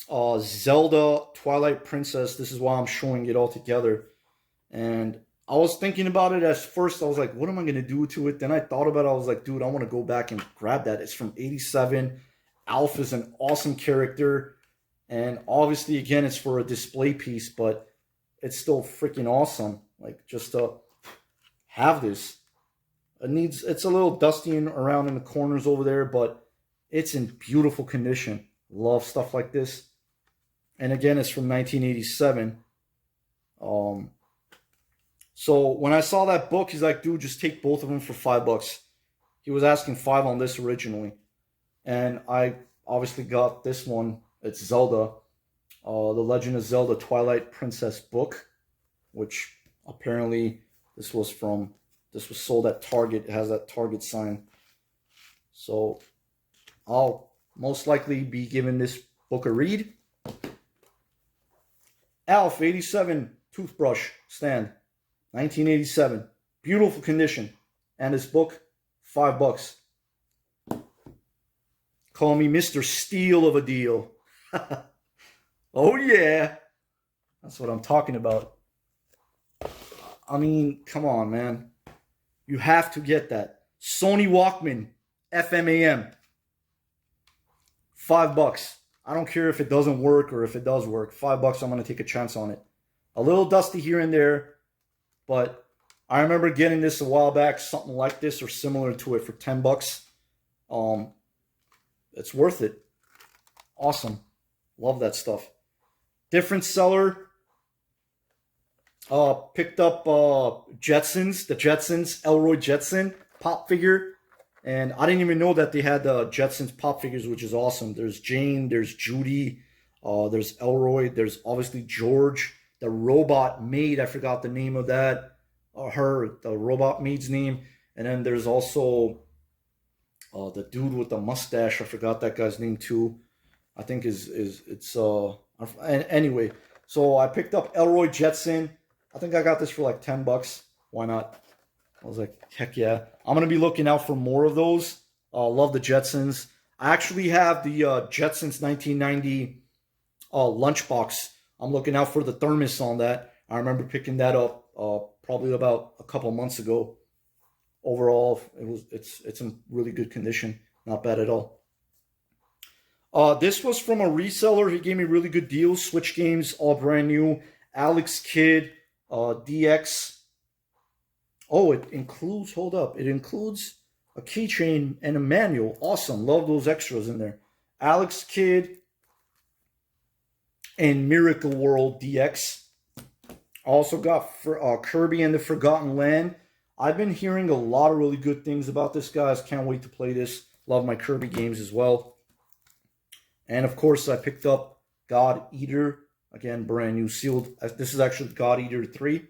Zelda Twilight Princess. This is why I'm showing it all together. And I was thinking about it at first. I was like, what am I going to do to it? Then I thought about it. I was like, dude, I want to go back and grab that. It's from 87. Alf is an awesome character. And obviously, again, it's for a display piece, but it's still freaking awesome. Like, just to have this. It's a little dusty around in the corners over there, but it's in beautiful condition. Love stuff like this. And again, it's from 1987. So when I saw that book, he's like, dude, just take both of them for $5. He was asking $5 on this originally. And I obviously got this one. It's Zelda. The Legend of Zelda Twilight Princess book, which apparently this was sold at Target. It has that Target sign. So I'll most likely be giving this book a read. Alf 87 toothbrush stand, 1987, beautiful condition, and this book, $5. Call me Mr. Steal of a deal. Oh yeah, that's what I'm talking about. I mean, come on, man, you have to get that Sony Walkman FM/AM. $5. I don't care if it doesn't work or if it does work. $5, I'm going to take a chance on it. A little dusty here and there, but I remember getting this a while back, something like this or similar to it for $10. It's worth it. Awesome. Love that stuff. Different seller. Picked up Jetsons, the Jetsons, Elroy Jetson pop figure. And I didn't even know that they had the Jetsons pop figures, which is awesome. There's Jane, there's Judy, there's Elroy, there's obviously George, the robot maid. I forgot the name of that, the robot maid's name. And then there's also the dude with the mustache. I forgot that guy's name too. I think anyway. So I picked up Elroy Jetson. I think I got this for like $10. Why not? I was like, heck yeah. I'm going to be looking out for more of those. Love the Jetsons. I actually have the Jetsons 1990 lunchbox. I'm looking out for the thermos on that. I remember picking that up probably about a couple months ago. Overall, it's in really good condition. Not bad at all. This was from a reseller. He gave me really good deals. Switch games, all brand new. Alex Kidd, DX. Oh, it includes, hold up. It includes a keychain and a manual. Awesome. Love those extras in there. Alex Kidd and Miracle World DX. Also got Kirby and the Forgotten Land. I've been hearing a lot of really good things about this, guys. Can't wait to play this. Love my Kirby games as well. And of course, I picked up God Eater. Again, brand new sealed. This is actually God Eater 3.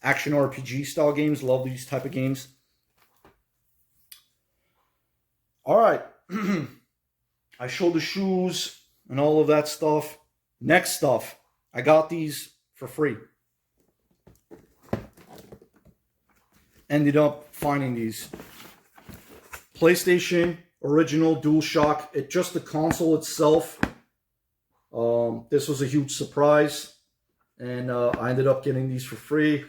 Action RPG style games. Love these type of games. All right. I showed the shoes and all of that stuff. Next stuff. I got these for free. Ended up finding these. PlayStation original DualShock. It's just the console itself. This was a huge surprise. And I ended up getting these for free.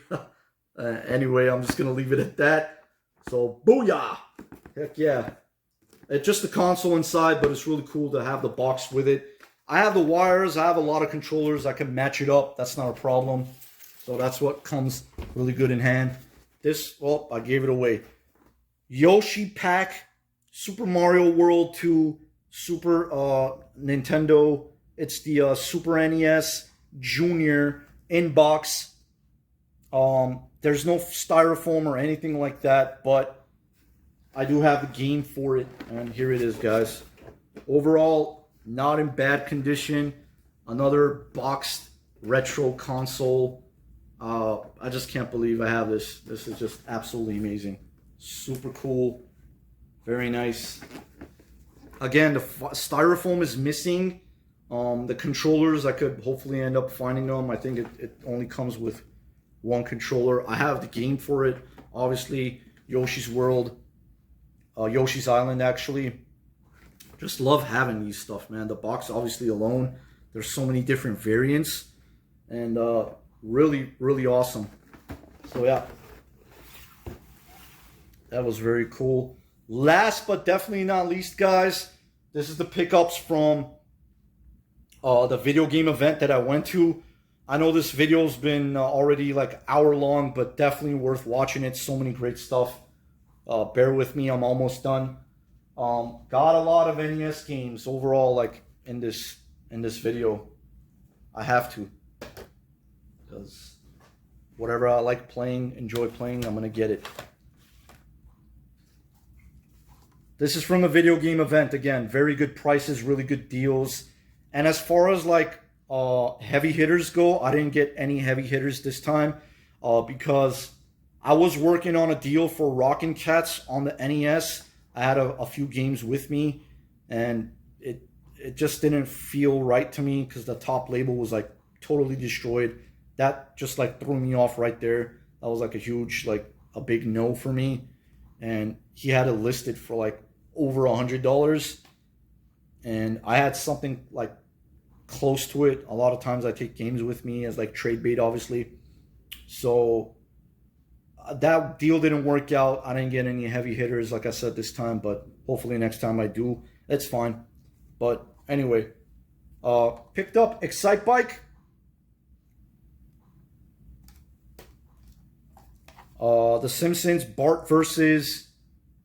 Anyway, I'm just going to leave it at that. So, booyah! Heck yeah. It's just the console inside, but it's really cool to have the box with it. I have the wires. I have a lot of controllers. I can match it up. That's not a problem. So that's what comes really good in hand. This, well, I gave it away. Yoshi Pack, Super Mario World 2, Super Nintendo. It's the Super NES Junior inbox. There's no styrofoam or anything like that, but I do have the game for it, and here it is, guys. Overall, not in bad condition. Another boxed retro console. I just can't believe I have this. This is just absolutely amazing. Super cool. Very nice. Again, the styrofoam is missing. The controllers, I could hopefully end up finding them. I think it only comes with one controller. I have the game for it. Obviously, Yoshi's World. Yoshi's Island, actually. Just love having these stuff, man. The box, obviously, alone. There's so many different variants. And really, really awesome. So, yeah. That was very cool. Last but definitely not least, guys. This is the pickups from the video game event that I went to. I know this video's been already like hour long, but definitely worth watching it. So many great stuff. Bear with me, I'm almost done. Got a lot of NES games overall, like in this video. I have to, because whatever I like playing, enjoy playing, I'm gonna get it. This is from the video game event. Again, very good prices, really good deals. And as far as like heavy hitters go, I didn't get any heavy hitters this time because I was working on a deal for Rockin' Cats on the NES. I had a few games with me, and it just didn't feel right to me because the top label was like totally destroyed. That just like threw me off right there. That was like a huge, like a big no for me. And he had it listed for like over $100. And I had something like close to it. A lot of times I take games with me as like trade bait, obviously. So that deal didn't work out. I didn't get any heavy hitters, like I said, this time, but hopefully next time I do. It's fine. But anyway, picked up Excite Bike. The Simpsons, Bart versus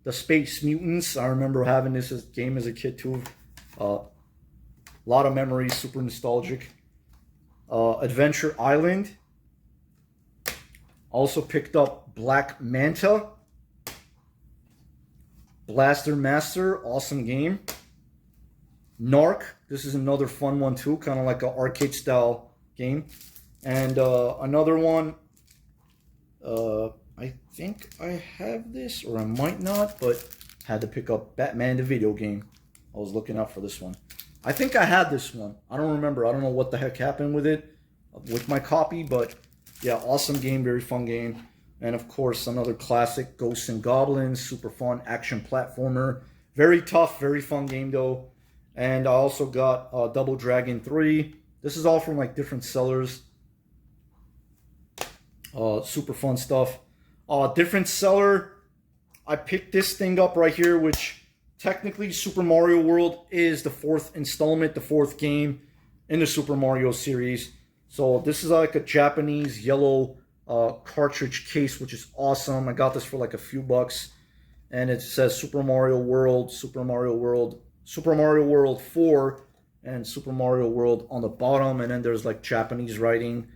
the Space Mutants. I remember having this game as a kid too. A lot of memories, super nostalgic. Adventure Island. Also picked up Black Manta. Blaster Master, awesome game. Narc, this is another fun one too, kind of like an arcade style game. And another one, I think I have this, or I might not, but had to pick up Batman the video game. I was looking out for this one. I think I had this one. I don't remember. I don't know what the heck happened with it, with my copy, but yeah, awesome game, very fun game. And of course, another classic, Ghosts and Goblins, super fun action platformer. Very tough, very fun game though. And I also got Double Dragon 3. This is all from like different sellers. Super fun stuff. Different seller. I picked this thing up right here, which technically Super Mario World is the 4th installment, the 4th game in the Super Mario series. So this is like a Japanese yellow cartridge case, which is awesome. I got this for like a few bucks. And it says Super Mario World, Super Mario World 4, and Super Mario World on the bottom. And then there's like Japanese writing.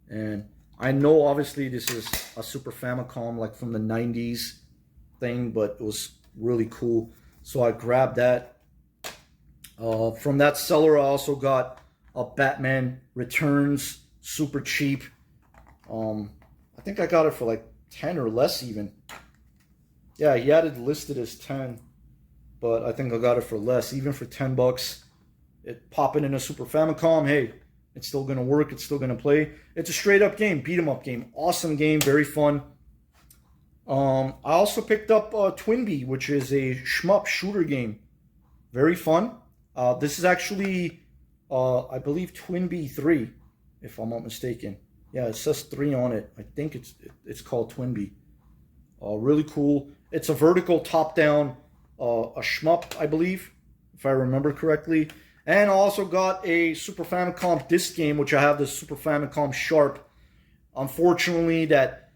And I know obviously this is a Super Famicom like from the 90s thing, but it was really cool. So I grabbed that. From that seller, I also got a Batman Returns, super cheap. I think I got it for like 10 or less even. Yeah, he had it listed as 10, but I think I got it for less, even for 10 bucks. It popping in a Super Famicom, hey, it's still gonna work, it's still gonna play. It's a straight up game, beat 'em up game. Awesome game, very fun. I also picked up Twinbee, which is a shmup shooter game. Very fun. This is actually, I believe, Twinbee 3, if I'm not mistaken. Yeah, it says 3 on it. I think it's called Twinbee. Really cool. It's a vertical top-down a shmup, I believe, if I remember correctly. And I also got a Super Famicom disc game, which I have the Super Famicom Sharp. Unfortunately, that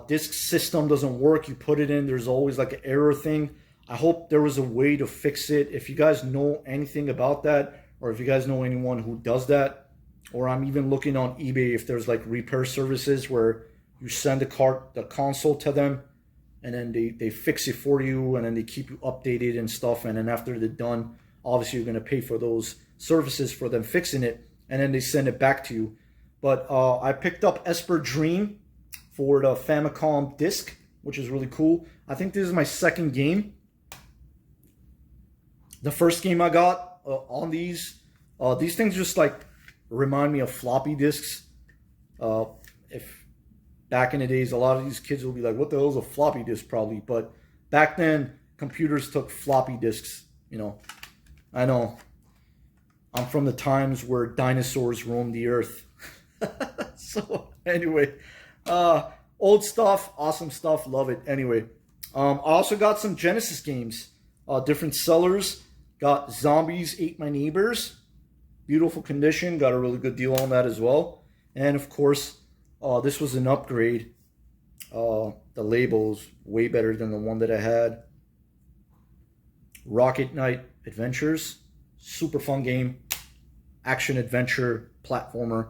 disc system doesn't work. You put it in, there's always like an error thing. I hope there was a way to fix it. If you guys know anything about that, or if you guys know anyone who does that, or I'm even looking on eBay if there's like repair services where you send the console to them, and then they fix it for you, and then they keep you updated and stuff. And then after they're done, obviously you're going to pay for those services for them fixing it, and then they send it back to you. But I picked up Esper Dream for the Famicom disc, which is really cool. I think this is my second game. The first game I got on these things just like remind me of floppy disks. If back in the days, a lot of these kids will be like, what the hell is a floppy disk probably? But back then, computers took floppy disks, you know. I know. I'm from the times where dinosaurs roamed the earth. So anyway, old stuff, awesome stuff, love it. Anyway, I also got some Genesis games, different sellers. Got Zombies Ate My Neighbors, beautiful condition, got a really good deal on that as well. And of course, this was an upgrade. The label's way better than the one that I had. Rocket Knight Adventures, super fun game, action adventure platformer.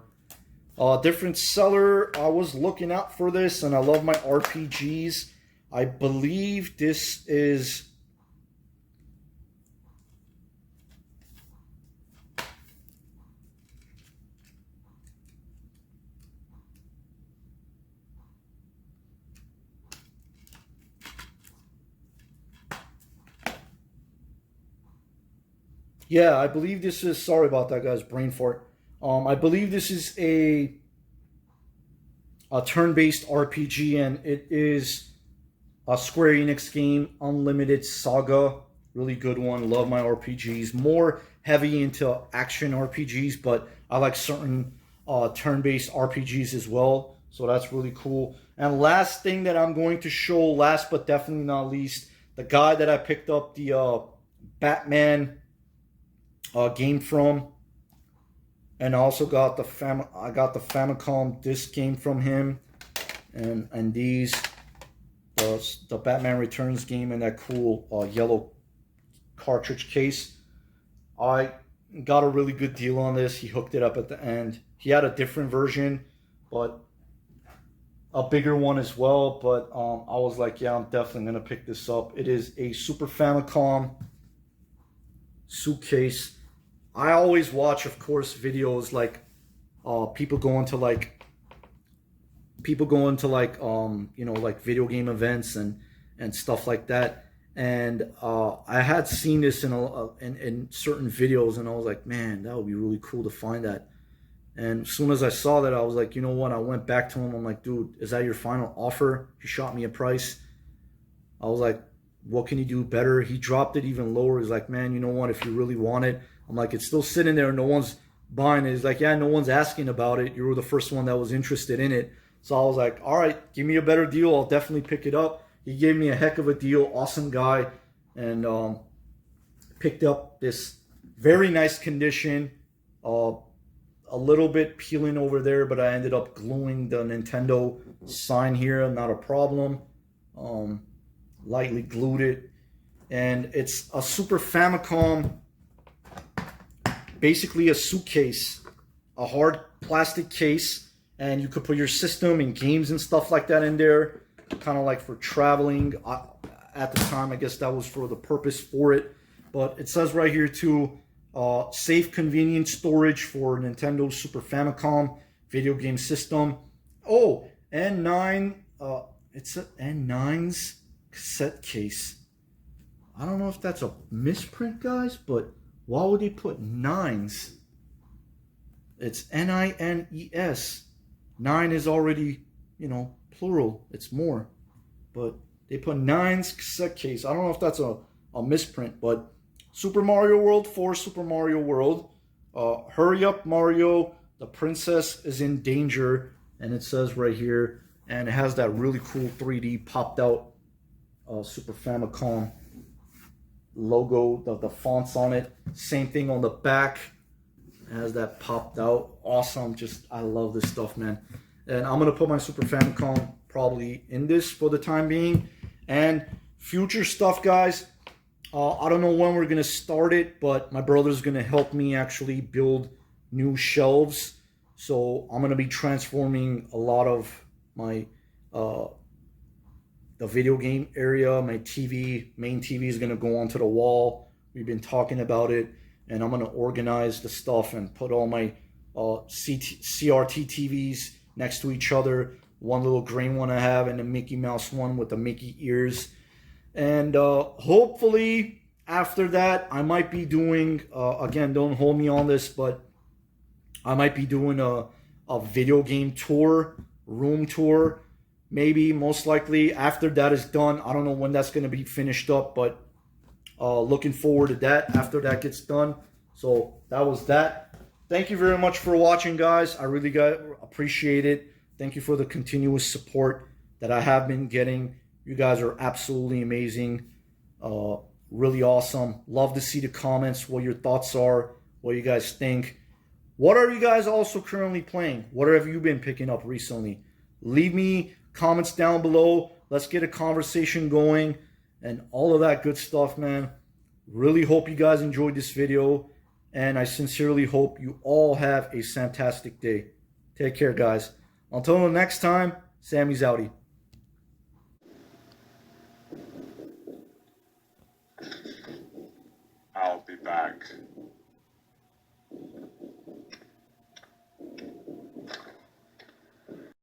Different seller, I was looking out for this, and I love my RPGs. I believe this is yeah, I believe this is, sorry about that guys, brain fart. I believe this is a turn-based RPG, and it is a Square Enix game, Unlimited Saga. Really good one. Love my RPGs. More heavy into action RPGs, but I like certain turn-based RPGs as well. So that's really cool. And last thing that I'm going to show, last but definitely not least, the guy that I picked up the Batman game from, and I also got the Famicom disc game from him, and these the Batman Returns game in that cool yellow cartridge case. I got a really good deal on this. He hooked it up at the end. He had a different version, but a bigger one as well. But I was like, yeah, I'm definitely gonna pick this up. It is a Super Famicom suitcase. I always watch, of course, videos like people go into like you know, like video game events and stuff like that. And I had seen this in certain videos, and I was like, man, that would be really cool to find that. And as soon as I saw that, I was like, you know what? I went back to him. I'm like, dude, is that your final offer? He shot me a price. I was like, what can you do better? He dropped it even lower. He's like, man, you know what? If you really want it, I'm like, it's still sitting there. No one's buying it. He's like, yeah, no one's asking about it. You were the first one that was interested in it. So I was like, all right, give me a better deal. I'll definitely pick it up. He gave me a heck of a deal. Awesome guy. And picked up this very nice condition. A little bit peeling over there, but I ended up gluing the Nintendo sign here. Not a problem. Lightly glued it. And it's a Super Famicom, basically a suitcase, a hard plastic case, and you could put your system and games and stuff like that in there, kind of like for traveling. At the time, I guess that was for the purpose for it. But it says right here too, safe, convenient storage for Nintendo Super Famicom video game system. Oh, N9, it's an N9's cassette case. I don't know if that's a misprint, guys, but why would they put nines? It's N-I-N-E-S. 9 is already, you know, plural. It's more. But they put nines cassette case. I don't know if that's a misprint, but Super Mario World 4, Super Mario World. Hurry up, Mario. The princess is in danger. And it says right here. And it has that really cool 3D popped out Super Famicom logo, the fonts on it. Same thing on the back. It has that popped out. Awesome. Just, I love this stuff, man. And I'm going to put my Super Famicom probably in this for the time being. And future stuff, guys. I don't know when we're going to start it, but my brother's going to help me actually build new shelves. So I'm going to be transforming a lot of my the video game area. My main TV is going to go onto the wall. We've been talking about it, and I'm going to organize the stuff and put all my CRT TVs next to each other. One little green one I have, and a Mickey Mouse one with the Mickey ears. And hopefully after that, I might be doing, again, don't hold me on this, but I might be doing a video game tour, room tour. Maybe, most likely, after that is done. I don't know when that's going to be finished up, but looking forward to that after that gets done. So that was that. Thank you very much for watching, guys. I really appreciate it. Thank you for the continuous support that I have been getting. You guys are absolutely amazing. Really awesome. Love to see the comments, what your thoughts are, what you guys think. What are you guys also currently playing? What have you been picking up recently? Leave me comments down below. Let's get a conversation going and all of that good stuff, man. Really hope you guys enjoyed this video, and I sincerely hope you all have a fantastic day. Take care, guys. Until the next time, Sammy's outie.